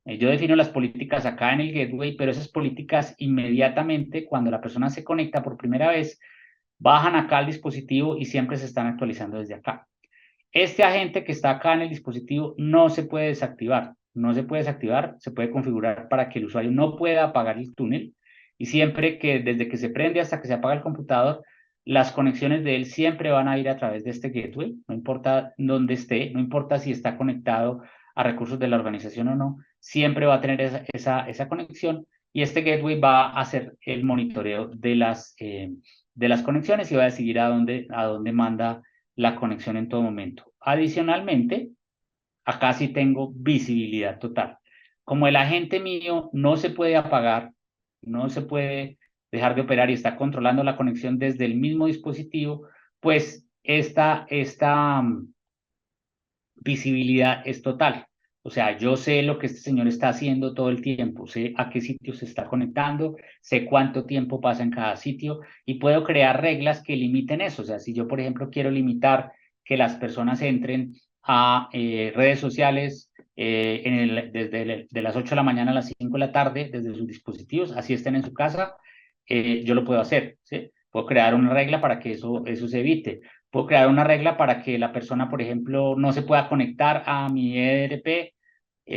defino las políticas acá en el gateway, pero esas políticas inmediatamente, cuando la persona se conecta por primera vez, bajan acá al dispositivo y siempre se están actualizando desde acá. Este agente que está acá en el dispositivo no se puede desactivar. No se puede desactivar, se puede configurar para que el usuario no pueda apagar el túnel y siempre que desde que se prende hasta que se apaga el computador, las conexiones de él siempre van a ir a través de este gateway, no importa dónde esté, no importa si está conectado a recursos de la organización o no, siempre va a tener esa conexión y este gateway va a hacer el monitoreo de las conexiones y va a decidir a dónde manda la conexión en todo momento. Adicionalmente, acá sí tengo visibilidad total. Como el agente mío no se puede apagar, no se puede dejar de operar y está controlando la conexión desde el mismo dispositivo, pues esta visibilidad es total. O sea, yo sé lo que este señor está haciendo todo el tiempo, sé a qué sitio se está conectando, sé cuánto tiempo pasa en cada sitio y puedo crear reglas que limiten eso. O sea, si yo, por ejemplo, quiero limitar que las personas entren a redes sociales desde las 8 de la mañana a las 5 de la tarde, desde sus dispositivos, así estén en su casa, yo lo puedo hacer, ¿sí? Puedo crear una regla para que eso se evite. Puedo crear una regla para que la persona, por ejemplo, no se pueda conectar a mi ERP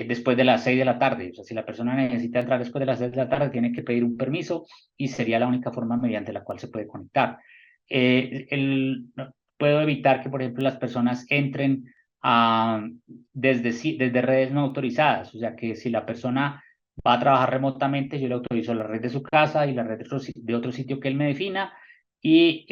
después de las 6 de la tarde. O sea, si la persona necesita entrar después de las 6 de la tarde, tiene que pedir un permiso y sería la única forma mediante la cual se puede conectar. Puedo evitar que, por ejemplo, las personas entren desde redes no autorizadas. O sea, que si la persona va a trabajar remotamente, yo le autorizo la red de su casa y la red de otro sitio que él me defina y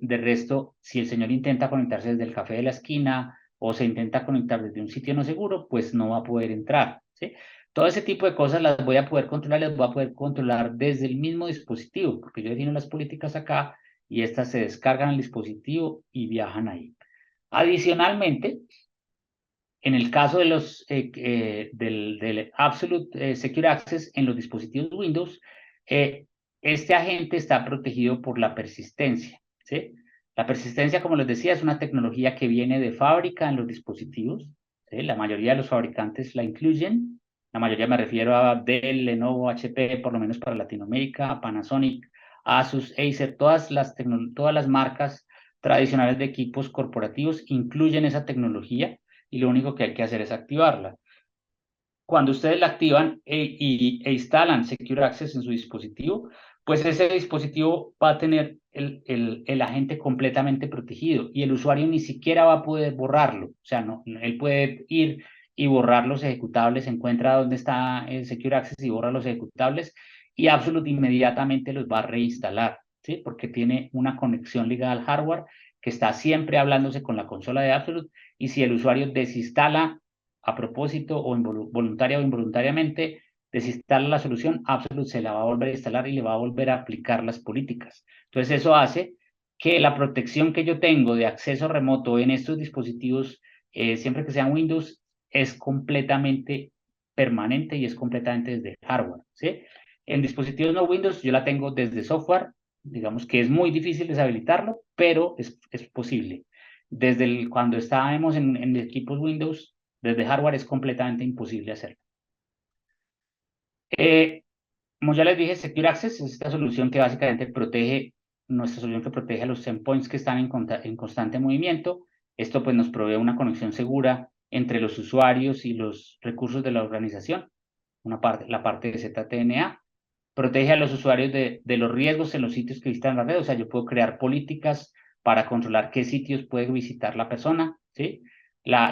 de resto, si el señor intenta conectarse desde el café de la esquina o se intenta conectar desde un sitio no seguro, pues no va a poder entrar, ¿sí? Todo ese tipo de cosas las voy a poder controlar, las voy a poder controlar desde el mismo dispositivo, porque yo defino las políticas acá y estas se descargan al dispositivo y viajan ahí. Adicionalmente, en el caso de del Absolute Secure Access en los dispositivos Windows, este agente está protegido por la persistencia, ¿sí? La persistencia, como les decía, es una tecnología que viene de fábrica en los dispositivos, ¿sí? La mayoría de los fabricantes la incluyen. La mayoría me refiero a Dell, Lenovo, HP, por lo menos para Latinoamérica, Panasonic, Asus, Acer, todas las marcas tradicionales de equipos corporativos incluyen esa tecnología y lo único que hay que hacer es activarla. Cuando ustedes la activan e instalan Secure Access en su dispositivo, pues ese dispositivo va a tener el agente completamente protegido y el usuario ni siquiera va a poder borrarlo. O sea, no, él puede ir y borrar los ejecutables, encuentra dónde está el Secure Access y borra los ejecutables y Absolute inmediatamente los va a reinstalar, ¿sí? Porque tiene una conexión ligada al hardware que está siempre hablándose con la consola de Absolute y si el usuario desinstala a propósito o voluntaria o involuntariamente, desinstala la solución, Absolute se la va a volver a instalar y le va a volver a aplicar las políticas. Entonces eso hace que la protección que yo tengo de acceso remoto en estos dispositivos, siempre que sean Windows, es completamente permanente y es completamente desde hardware, ¿sí? En dispositivos no Windows yo la tengo desde software, digamos que es muy difícil deshabilitarlo, pero es posible. Cuando estábamos en equipos Windows, desde hardware es completamente imposible hacerlo. Eh, Como ya les dije, Secure Access es esta solución que básicamente nuestra solución que protege a los endpoints que están en constante movimiento. Esto pues nos provee una conexión segura entre los usuarios y los recursos de la organización, la parte de ZTNA. Protege a los usuarios de los riesgos en los sitios que visitan la red, o sea, yo puedo crear políticas para controlar qué sitios puede visitar la persona, ¿sí?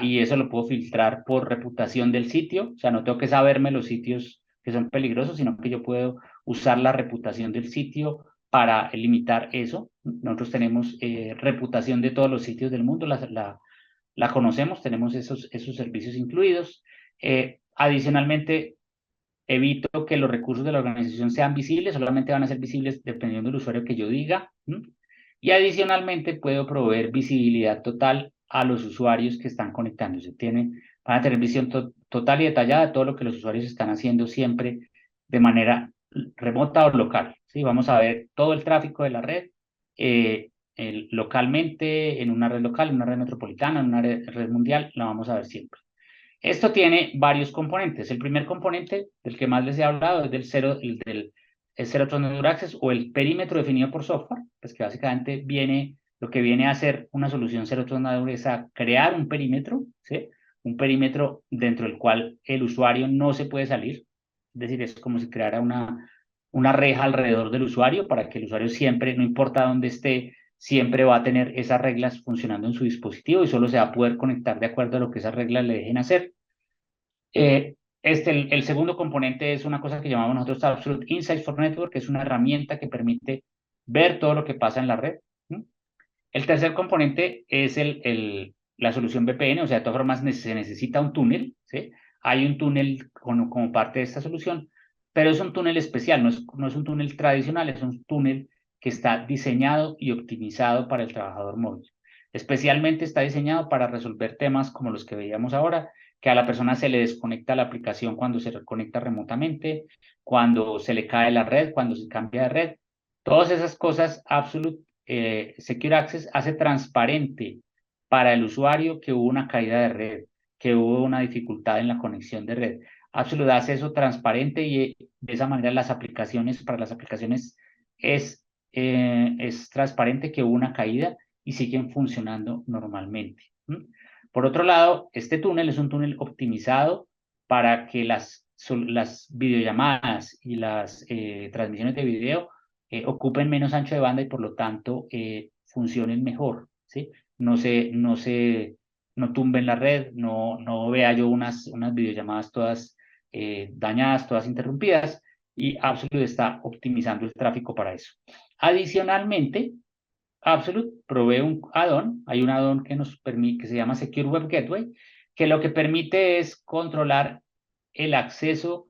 Y eso lo puedo filtrar por reputación del sitio, o sea, no tengo que saberme los sitios que son peligrosos, sino que yo puedo usar la reputación del sitio para limitar eso. Nosotros tenemos reputación de todos los sitios del mundo, la conocemos, tenemos esos servicios incluidos. Adicionalmente, evito que los recursos de la organización sean visibles, solamente van a ser visibles dependiendo del usuario que yo diga. Y adicionalmente puedo proveer visibilidad total a los usuarios que están conectándose. Van a tener visión total y detallada de todo lo que los usuarios están haciendo siempre de manera remota o local. ¿Sí? Vamos a ver todo el tráfico de la red localmente, en una red local, en una red metropolitana, en una red mundial, la vamos a ver siempre. Esto tiene varios componentes. El primer componente del que más les he hablado es el Zero Trust Network Access o el perímetro definido por software, pues que básicamente lo que viene a hacer una solución Zero Trust Network es a crear un perímetro, ¿sí? Un perímetro dentro del cual el usuario no se puede salir. Es decir, es como si creara una reja alrededor del usuario para que el usuario siempre, no importa dónde esté, siempre va a tener esas reglas funcionando en su dispositivo y solo se va a poder conectar de acuerdo a lo que esas reglas le dejen hacer. El segundo componente es una cosa que llamamos nosotros Absolute Insights for Network, que es una herramienta que permite ver todo lo que pasa en la red. El tercer componente es la solución VPN, o sea, de todas formas se necesita un túnel, ¿sí? Hay un túnel como parte de esta solución pero es un túnel especial, no es un túnel tradicional, es un túnel que está diseñado y optimizado para el trabajador móvil. Especialmente está diseñado para resolver temas como los que veíamos ahora, que a la persona se le desconecta la aplicación cuando se reconecta remotamente, cuando se le cae la red, cuando se cambia de red. Todas esas cosas, Absolute Secure Access hace transparente para el usuario que hubo una caída de red, que hubo una dificultad en la conexión de red. Absolute hace eso transparente y de esa manera para las aplicaciones es transparente que hubo una caída y siguen funcionando normalmente. Por otro lado, este túnel es un túnel optimizado para que las videollamadas y las transmisiones de video ocupen menos ancho de banda y por lo tanto funcionen mejor, ¿sí? No tumben la red, no vea yo unas videollamadas todas dañadas, todas interrumpidas, y Absolute está optimizando el tráfico para eso. Adicionalmente, Absolute provee un add-on, hay un add-on que nos permite, que se llama Secure Web Gateway, que lo que permite es controlar el acceso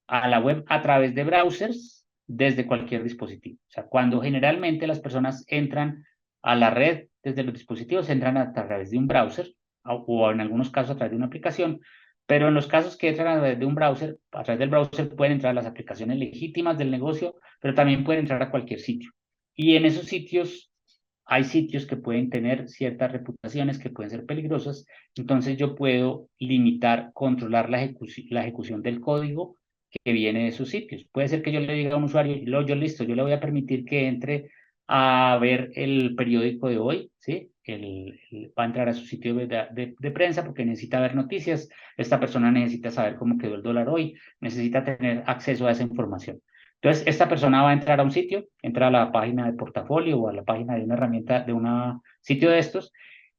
a la web a través de browsers desde cualquier dispositivo. O sea, cuando generalmente las personas entran a la red desde los dispositivos, entran a través de un browser o en algunos casos a través de una aplicación, pero en los casos que entran a través de un browser, a través del browser pueden entrar a las aplicaciones legítimas del negocio, pero también pueden entrar a cualquier sitio. Y en esos sitios hay sitios que pueden tener ciertas reputaciones que pueden ser peligrosas, entonces yo puedo limitar, controlar la ejecución del código que viene de esos sitios. Puede ser que yo le diga a un usuario, yo listo, yo le voy a permitir que entre a ver el periódico de hoy, ¿sí? Va a entrar a su sitio de prensa porque necesita ver noticias, esta persona necesita saber cómo quedó el dólar hoy, necesita tener acceso a esa información. Entonces, esta persona va a entrar a un sitio, entra a la página de portafolio o a la página de una herramienta, de un sitio de estos,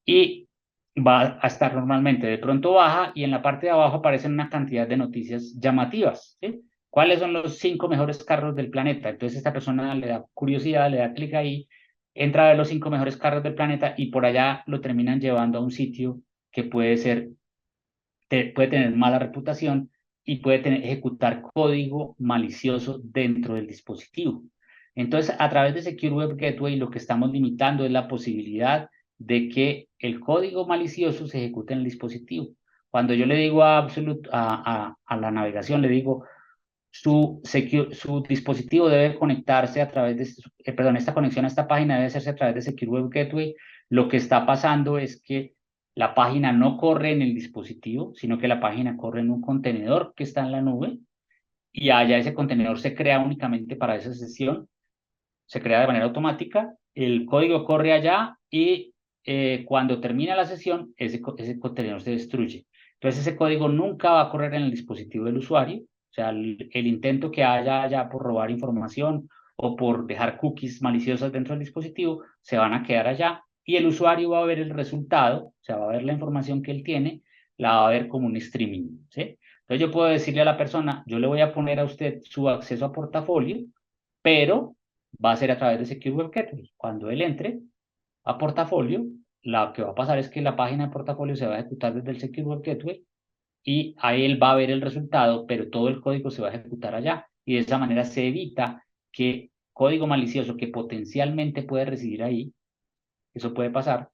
y va a estar normalmente. De pronto baja y en la parte de abajo aparecen una cantidad de noticias llamativas, ¿sí? ¿Cuáles son los 5 mejores carros del planeta? Entonces, esta persona le da curiosidad, le da clic ahí, entra a ver los 5 mejores carros del planeta y por allá lo terminan llevando a un sitio que puede tener mala reputación y puede ejecutar código malicioso dentro del dispositivo. Entonces, a través de Secure Web Gateway, lo que estamos limitando es la posibilidad de que el código malicioso se ejecute en el dispositivo. Cuando yo le digo a la navegación, le digo, su dispositivo debe conectarse a través de, perdón, esta conexión a esta página debe hacerse a través de Secure Web Gateway. Lo que está pasando es que la página no corre en el dispositivo, sino que la página corre en un contenedor que está en la nube y allá ese contenedor se crea únicamente para esa sesión, se crea de manera automática, el código corre allá y cuando termina la sesión, ese contenedor se destruye. Entonces ese código nunca va a correr en el dispositivo del usuario, o sea, el intento que haya allá por robar información o por dejar cookies maliciosas dentro del dispositivo, se van a quedar allá y el usuario va a ver el resultado, o sea, va a ver la información que él tiene, la va a ver como un streaming, ¿sí? Entonces yo puedo decirle a la persona, yo le voy a poner a usted su acceso a portafolio, pero va a ser a través de Secure Web Gateway. Cuando él entre a portafolio, lo que va a pasar es que la página de portafolio se va a ejecutar desde el Secure Web Gateway y ahí él va a ver el resultado, pero todo el código se va a ejecutar allá. Y de esa manera se evita que código malicioso que potencialmente puede residir ahí, eso puede pasar,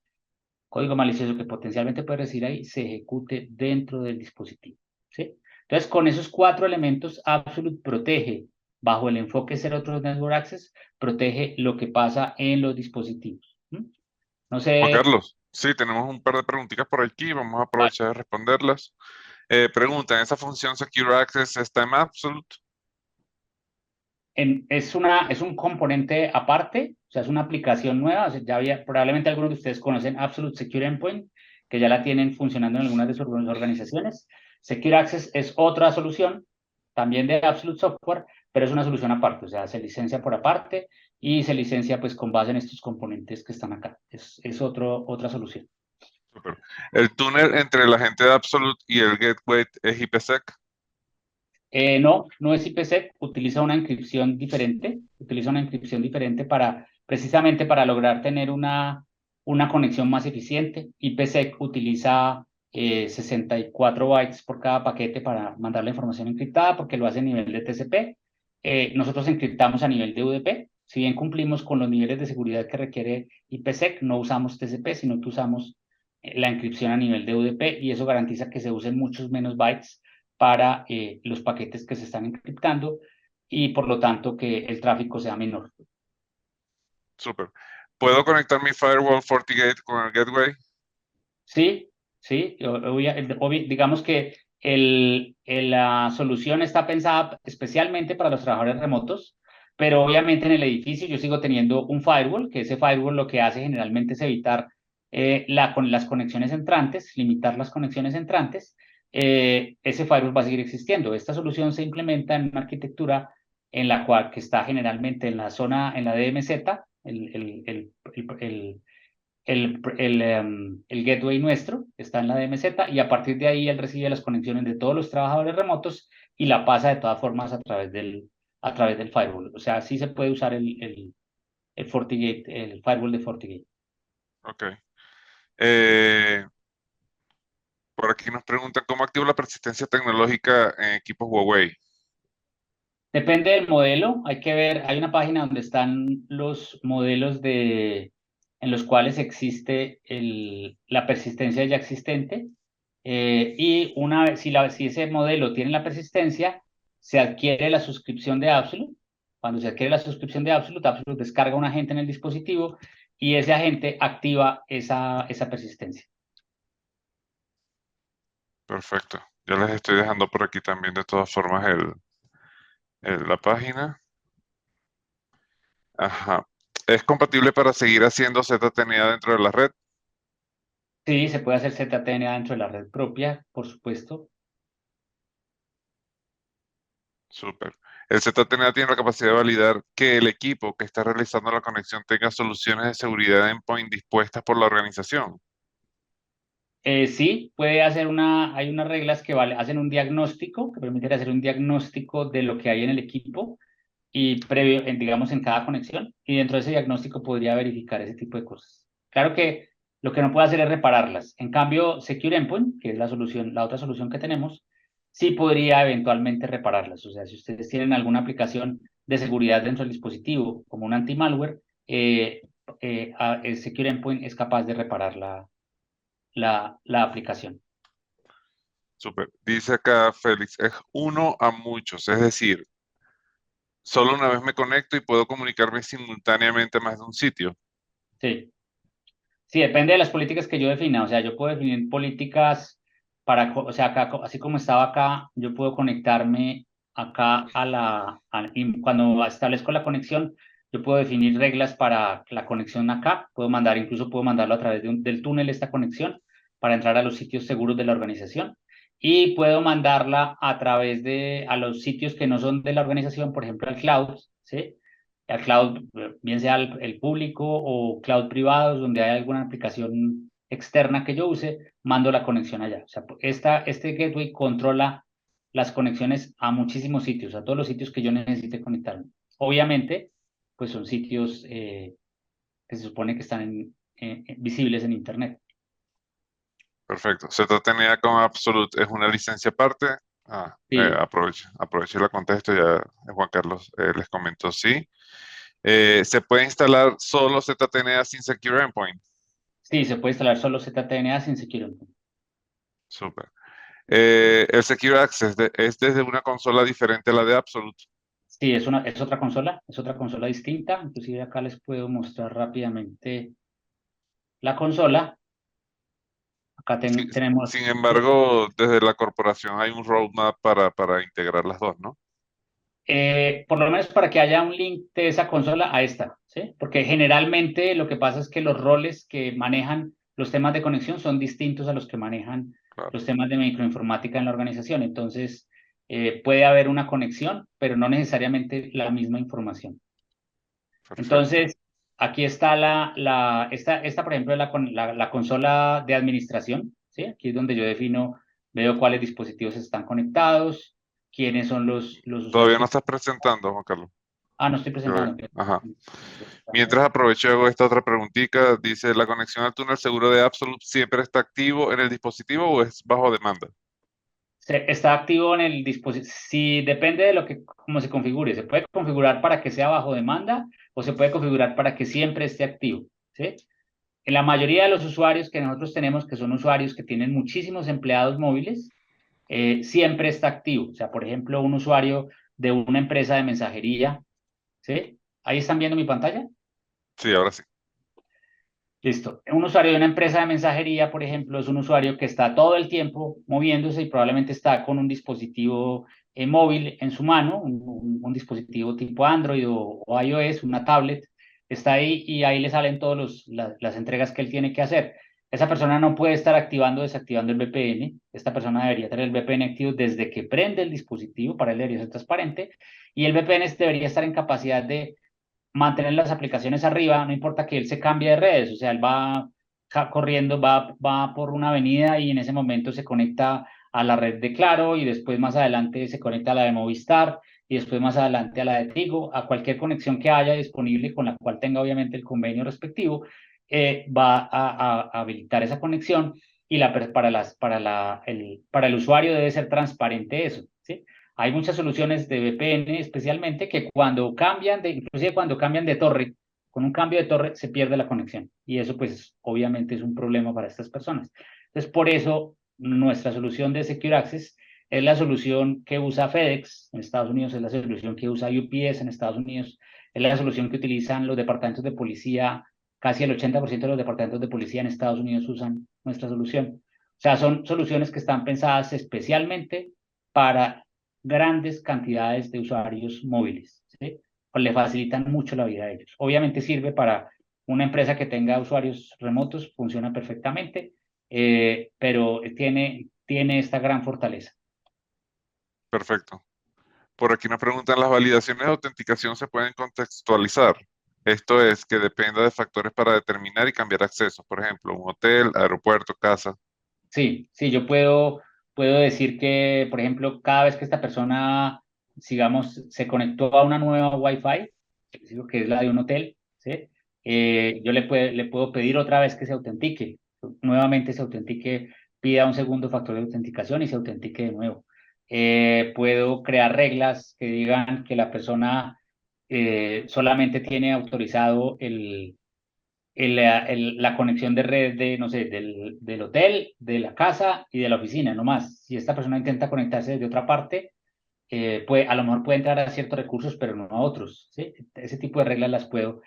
código malicioso que potencialmente puede residir ahí, se ejecute dentro del dispositivo, ¿sí? Entonces, con esos 4 elementos, Absolute protege, bajo el enfoque Zero Trust Network Access, protege lo que pasa en los dispositivos. No Juan sé, Carlos, sí, tenemos un par de preguntitas por aquí, vamos a aprovechar de responderlas. Pregunta, ¿esa función Secure Access está en Absolute? es un componente aparte, o sea, es una aplicación nueva, o sea, ya había, probablemente algunos de ustedes conocen Absolute Secure Endpoint, que ya la tienen funcionando en algunas de sus organizaciones. Secure Access es otra solución, también de Absolute Software, pero es una solución aparte, o sea, se licencia por aparte y se licencia pues con base en estos componentes que están acá. Es otra solución. Súper. ¿El túnel entre la gente de Absolute y el gateway es IPsec? No es IPsec, utiliza una encripción diferente precisamente para lograr tener una conexión más eficiente. IPsec utiliza 64 bytes por cada paquete para mandar la información encriptada, porque lo hace a nivel de TCP. Nosotros encriptamos a nivel de UDP. Si bien cumplimos con los niveles de seguridad que requiere IPsec, no usamos TCP, sino que usamos la encripción a nivel de UDP, y eso garantiza que se usen muchos menos bytes para los paquetes que se están encriptando, y por lo tanto que el tráfico sea menor. Súper. ¿Puedo conectar mi firewall FortiGate con el gateway? Sí, sí, digamos que la solución está pensada especialmente para los trabajadores remotos, pero obviamente en el edificio yo sigo teniendo un firewall, que ese firewall lo que hace generalmente es evitar las conexiones entrantes, limitar las conexiones entrantes. Ese firewall va a seguir existiendo. Esta solución se implementa en una arquitectura en la cual que está generalmente en la zona, en la DMZ, el gateway nuestro está en la DMZ, y a partir de ahí él recibe las conexiones de todos los trabajadores remotos y la pasa de todas formas a través del firewall. O sea, sí se puede usar el FortiGate, el firewall de FortiGate. Ok. Eh, por aquí nos preguntan cómo activo la persistencia tecnológica en equipos Huawei. Depende del modelo, hay que ver, hay una página donde están los modelos en los cuales existe la persistencia ya existente, y una vez, si ese modelo tiene la persistencia, se adquiere la suscripción de Absolute. Cuando se adquiere la suscripción de Absolute, Absolute descarga un agente en el dispositivo y ese agente activa esa persistencia. Perfecto. Ya les estoy dejando por aquí también de todas formas la página. Ajá. ¿Es compatible para seguir haciendo ZTNA dentro de la red? Sí, se puede hacer ZTNA dentro de la red propia, por supuesto. Súper. El ZTNA tiene la capacidad de validar que el equipo que está realizando la conexión tenga soluciones de seguridad de endpoint dispuestas por la organización. Sí, hay unas reglas que hacen un diagnóstico, que permiten hacer un diagnóstico de lo que hay en el equipo y previo, digamos, en cada conexión, y dentro de ese diagnóstico podría verificar ese tipo de cosas. Claro que lo que no puede hacer es repararlas. En cambio, Secure Endpoint, que es la otra solución que tenemos, sí podría eventualmente repararlas. O sea, si ustedes tienen alguna aplicación de seguridad dentro del dispositivo, como un anti-malware, el Secure Endpoint es capaz de reparar la aplicación. Súper. Dice acá Félix, es uno a muchos, es decir, solo una vez me conecto y puedo comunicarme simultáneamente a más de un sitio. Sí. Sí, depende de las políticas que yo defina. O sea, yo puedo definir políticas o sea, acá, así como estaba acá, yo puedo conectarme acá y cuando establezco la conexión, yo puedo definir reglas para la conexión acá. Incluso puedo mandarlo a través del túnel esta conexión para entrar a los sitios seguros de la organización. Y puedo mandarla a los sitios que no son de la organización, por ejemplo, al cloud, ¿sí? Al cloud, bien sea el público o cloud privados, donde hay alguna aplicación externa que yo use, mando la conexión allá. O sea, este gateway controla las conexiones a muchísimos sitios, a todos los sitios que yo necesite conectarme. Obviamente, pues son sitios que se supone que están visibles en Internet. Perfecto. ZTNA con Absolute es una licencia aparte. Sí, Aprovecho y la contesto. Ya Juan Carlos les comentó, sí. ¿Se puede instalar solo ZTNA sin Secure Endpoint? sí, se puede instalar solo ZTNA sin Secure Endpoint. Súper. El Secure Access es desde una consola diferente a la de Absolute. Sí, es otra consola distinta. Inclusive acá les puedo mostrar rápidamente la consola. Acá Sin, tenemos, sin embargo, desde la corporación hay un roadmap para integrar las dos, ¿no? por lo menos para que haya un link de esa consola a esta, ¿sí? Porque generalmente lo que pasa es que los roles que manejan los temas de conexión son distintos a los que manejan Claro, los temas de microinformática en la organización. Entonces, puede haber una conexión, pero no necesariamente la misma información. perfecto. Entonces, aquí está esta, por ejemplo, es la consola de administración, ¿sí? Aquí es donde yo veo cuáles dispositivos están conectados, quiénes son los usuarios Todavía no que... estás presentando, Juan Carlos. Ah, no estoy Creo presentando. ajá. Mientras aprovecho y hago esta otra preguntita, dice, ¿la conexión al túnel seguro de Absolute siempre está activo en el dispositivo o es bajo demanda? Está activo en el dispositivo. Si depende de lo que, cómo se configure. Se puede configurar para que sea bajo demanda o se puede configurar para que siempre esté activo. ¿Sí? En la mayoría de los usuarios que nosotros tenemos, que son usuarios que tienen muchísimos empleados móviles, siempre está activo. O sea, por ejemplo, un usuario de una empresa de mensajería, ¿sí? Ahí están viendo mi pantalla. Sí, ahora sí. Listo. Un usuario de una empresa de mensajería, por ejemplo, es un usuario que está todo el tiempo moviéndose y probablemente está con un dispositivo móvil en su mano, un dispositivo tipo Android o iOS, una tablet, está ahí y ahí le salen todas las entregas que él tiene que hacer. Esa persona no puede estar activando o desactivando el VPN. Esta persona debería tener el VPN activo desde que prende el dispositivo, para él debería ser transparente, y el VPN debería estar en capacidad de mantener las aplicaciones arriba, no importa que él se cambie de redes, o sea, él va corriendo, va por una avenida y en ese momento se conecta a la red de Claro y después más adelante se conecta a la de Movistar y después más adelante a la de Tigo, a cualquier conexión que haya disponible con la cual tenga obviamente el convenio respectivo, va a habilitar esa conexión y para el usuario debe ser transparente eso, ¿sí? Hay muchas soluciones de VPN especialmente que inclusive cuando cambian de torre, con un cambio de torre se pierde la conexión. Y eso pues obviamente es un problema para estas personas. Entonces por eso nuestra solución de Secure Access es la solución que usa FedEx en Estados Unidos, es la solución que usa UPS en Estados Unidos, es la solución que utilizan los departamentos de policía, casi el 80% de los departamentos de policía en Estados Unidos usan nuestra solución. O sea, son soluciones que están pensadas especialmente para grandes cantidades de usuarios móviles, ¿sí? Pues le facilitan mucho la vida a ellos. Obviamente sirve para una empresa que tenga usuarios remotos, funciona perfectamente, pero tiene esta gran fortaleza. Perfecto. Por aquí nos preguntan, ¿las validaciones de autenticación se pueden contextualizar? Esto es que dependa de factores para determinar y cambiar accesos. Por ejemplo, un hotel, aeropuerto, casa. Sí, sí, yo puedo decir que, por ejemplo, cada vez que esta persona, sigamos, se conectó a una nueva Wi-Fi, que es la de un hotel, ¿sí? Yo le puedo pedir otra vez que se autentique, nuevamente se autentique, pida un segundo factor de autenticación y se autentique de nuevo. Puedo crear reglas que digan que la persona solamente tiene autorizado la conexión de red de, no sé, del hotel, de la casa y de la oficina, no más. Si esta persona intenta conectarse desde otra parte, a lo mejor puede entrar a ciertos recursos, pero no a otros, ¿sí? Ese tipo de reglas las puedo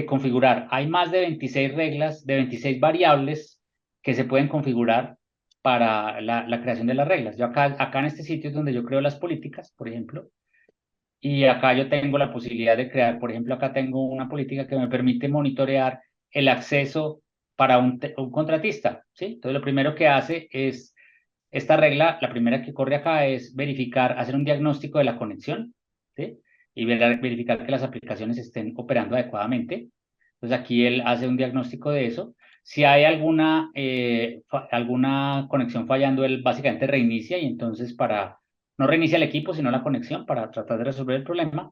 configurar. Hay más de 26 reglas, de 26 variables que se pueden configurar para la creación de las reglas. Yo acá en este sitio es donde yo creo las políticas, por ejemplo, y acá yo tengo la posibilidad de crear, por ejemplo, acá tengo una política que me permite monitorear el acceso para un contratista, ¿sí? Entonces, lo primero que hace es, esta regla, la primera que corre acá es verificar, hacer un diagnóstico de la conexión, ¿sí? Y verificar que las aplicaciones estén operando adecuadamente. Entonces, aquí él hace un diagnóstico de eso. Si hay alguna conexión fallando, él básicamente reinicia y entonces no reinicia el equipo, sino la conexión para tratar de resolver el problema.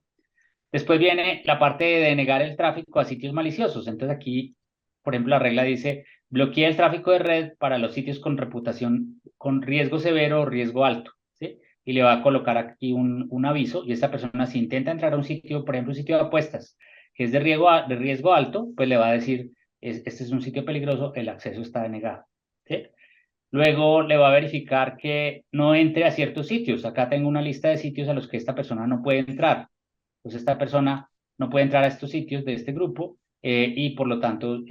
Después viene la parte de denegar el tráfico a sitios maliciosos. Entonces aquí, por ejemplo, la regla dice, bloquea el tráfico de red para los sitios con reputación con riesgo severo o riesgo alto, ¿sí? Y le va a colocar aquí un aviso y esta persona si intenta entrar a un sitio, por ejemplo, un sitio de apuestas, que es de riesgo alto, pues le va a decir, este es un sitio peligroso, el acceso está denegado, ¿sí? Luego le va a verificar que no entre a ciertos sitios. Acá tengo una lista de sitios a los que esta persona no puede entrar. Pues esta persona no puede entrar a estos sitios de este grupo y por lo tanto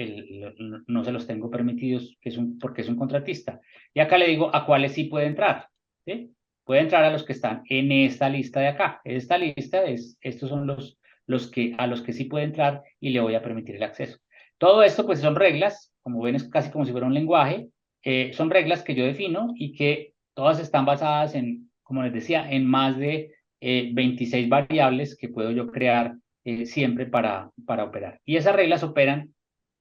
no se los tengo permitidos porque es un contratista. Y acá le digo a cuáles sí puede entrar. ¿Sí? Puede entrar a los que están en esta lista de acá. Esta lista estos son a los que sí puede entrar y le voy a permitir el acceso. Todo esto pues son reglas, como ven es casi como si fuera un lenguaje, son reglas que yo defino y que todas están basadas en, como les decía, en más de 26 variables que puedo yo crear siempre para operar. Y esas reglas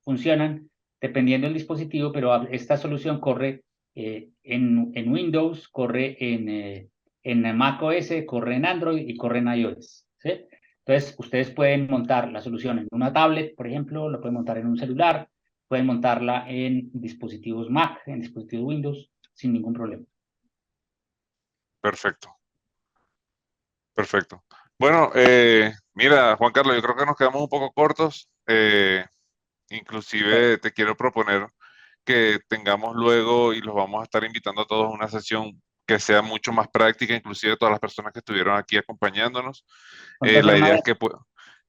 funcionan dependiendo del dispositivo, pero esta solución corre en Windows, corre en Mac OS, corre en Android y corre en iOS. ¿Sí? Entonces, ustedes pueden montar la solución en una tablet, por ejemplo, lo pueden montar en un celular, pueden montarla en dispositivos Mac, en dispositivos Windows, sin ningún problema. Perfecto, perfecto. Bueno, mira, Juan Carlos, yo creo que nos quedamos un poco cortos. Inclusive te quiero proponer que tengamos luego y los vamos a estar invitando a todos a una sesión que sea mucho más práctica, inclusive todas las personas que estuvieron aquí acompañándonos. ¿Cuánto hacer La una idea es vez?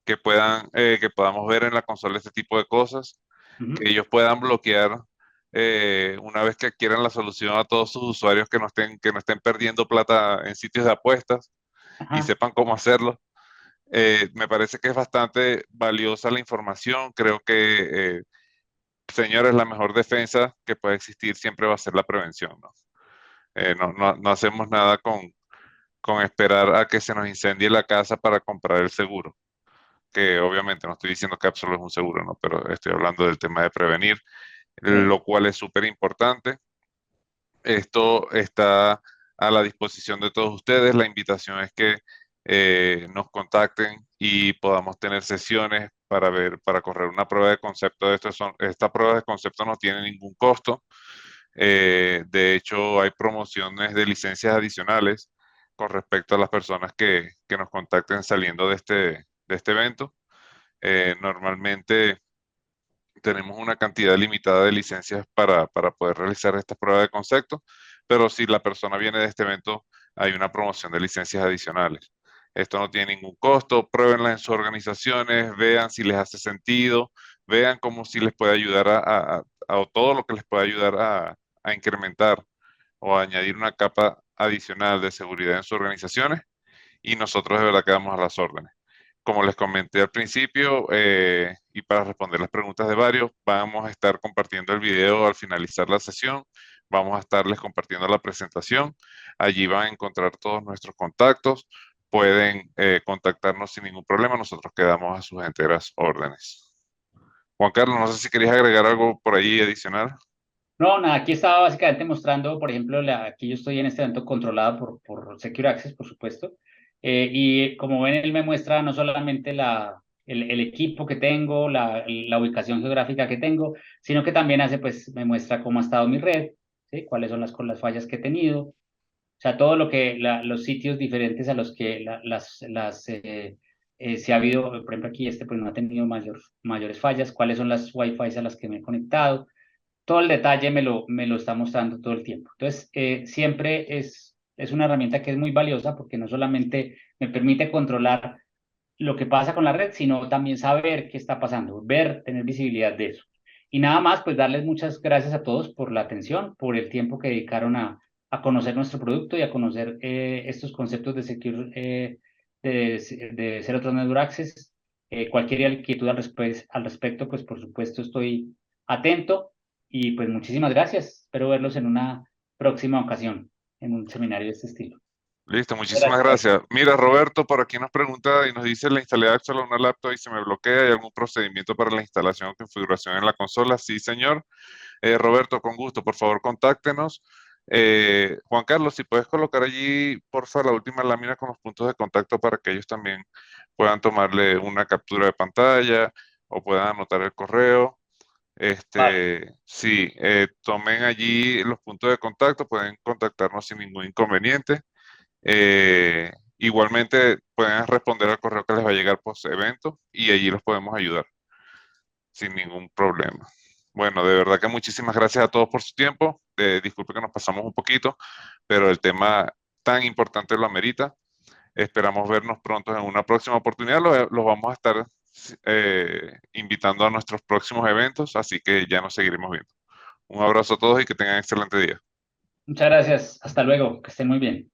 que puedan, que podamos ver en la consola este tipo de cosas, Ujú. que ellos puedan bloquear una vez que adquieran la solución a todos sus usuarios que no estén perdiendo plata en sitios de apuestas y Ajá. sepan cómo hacerlo. Me parece que es bastante valiosa la información. Creo que, señores, la mejor defensa que puede existir siempre va a ser la prevención, ¿no? No hacemos nada con esperar a que se nos incendie la casa para comprar el seguro, que obviamente no estoy diciendo que Absol es un seguro, ¿no? Pero estoy hablando del tema de prevenir, Sí. lo cual es súper importante. Esto está a la disposición de todos ustedes. La invitación es que nos contacten y podamos tener sesiones para ver, para correr una prueba de concepto de esto. Esta prueba de concepto no tiene ningún costo. De hecho, hay promociones de licencias adicionales con respecto a las personas que nos contacten saliendo de este evento. Normalmente tenemos una cantidad limitada de licencias para poder realizar esta prueba de concepto, pero si la persona viene de este evento, hay una promoción de licencias adicionales. Esto no tiene ningún costo, pruébenla en sus organizaciones, vean si les hace sentido, vean cómo si les puede ayudar o todo lo que les puede ayudar a incrementar o a añadir una capa adicional de seguridad en sus organizaciones y nosotros de verdad quedamos a las órdenes. Como les comenté al principio, y para responder las preguntas de varios, vamos a estar compartiendo el video al finalizar la sesión. Vamos a estarles compartiendo la presentación. Allí van a encontrar todos nuestros contactos. Pueden contactarnos sin ningún problema. Nosotros quedamos a sus enteras órdenes. Juan Carlos, no sé si querías agregar algo por ahí adicional. No, nada, aquí estaba básicamente mostrando, por ejemplo, aquí yo estoy en este evento controlado por Secure Access, por supuesto, y como ven, él me muestra no solamente el equipo que tengo, la ubicación geográfica que tengo, sino que también hace, pues, me muestra cómo ha estado mi red, ¿sí? Cuáles son con las fallas que he tenido, o sea, todo lo que, los sitios diferentes a los que si ha habido, por ejemplo, aquí este, pues, no ha tenido mayores fallas, cuáles son las Wi-Fi a las que me he conectado, todo el detalle me lo está mostrando todo el tiempo. Entonces, siempre es una herramienta que es muy valiosa porque no solamente me permite controlar lo que pasa con la red, sino también saber qué está pasando, ver, tener visibilidad de eso. Y nada más, pues darles muchas gracias a todos por la atención, por el tiempo que dedicaron a conocer nuestro producto y a conocer estos conceptos de Secure, de Zero Trust Network Access. Cualquier inquietud al respecto, pues por supuesto estoy atento y pues muchísimas gracias. Espero verlos en una próxima ocasión, en un seminario de este estilo. Listo, muchísimas Gracias. gracias. Mira, Roberto, por aquí nos pregunta y nos dice, la instalé Axel a una laptop y se me bloquea. ¿Hay algún procedimiento para la instalación o configuración en la consola? Sí, señor. Roberto, con gusto, por favor, contáctenos. Juan Carlos, si puedes colocar allí, porfa, la última lámina con los puntos de contacto para que ellos también puedan tomarle una captura de pantalla o puedan anotar el correo. Vale. Sí, tomen allí los puntos de contacto, pueden contactarnos sin ningún inconveniente. Igualmente pueden responder al correo que les va a llegar post evento y allí los podemos ayudar sin ningún problema. Bueno, de verdad que muchísimas gracias a todos por su tiempo. Disculpe que nos pasamos un poquito, pero el tema tan importante lo amerita. Esperamos vernos pronto en una próxima oportunidad. Los vamos a estar invitando a nuestros próximos eventos, así que ya nos seguiremos viendo. Un abrazo a todos y que tengan excelente día. Muchas gracias. Hasta luego. Que estén muy bien.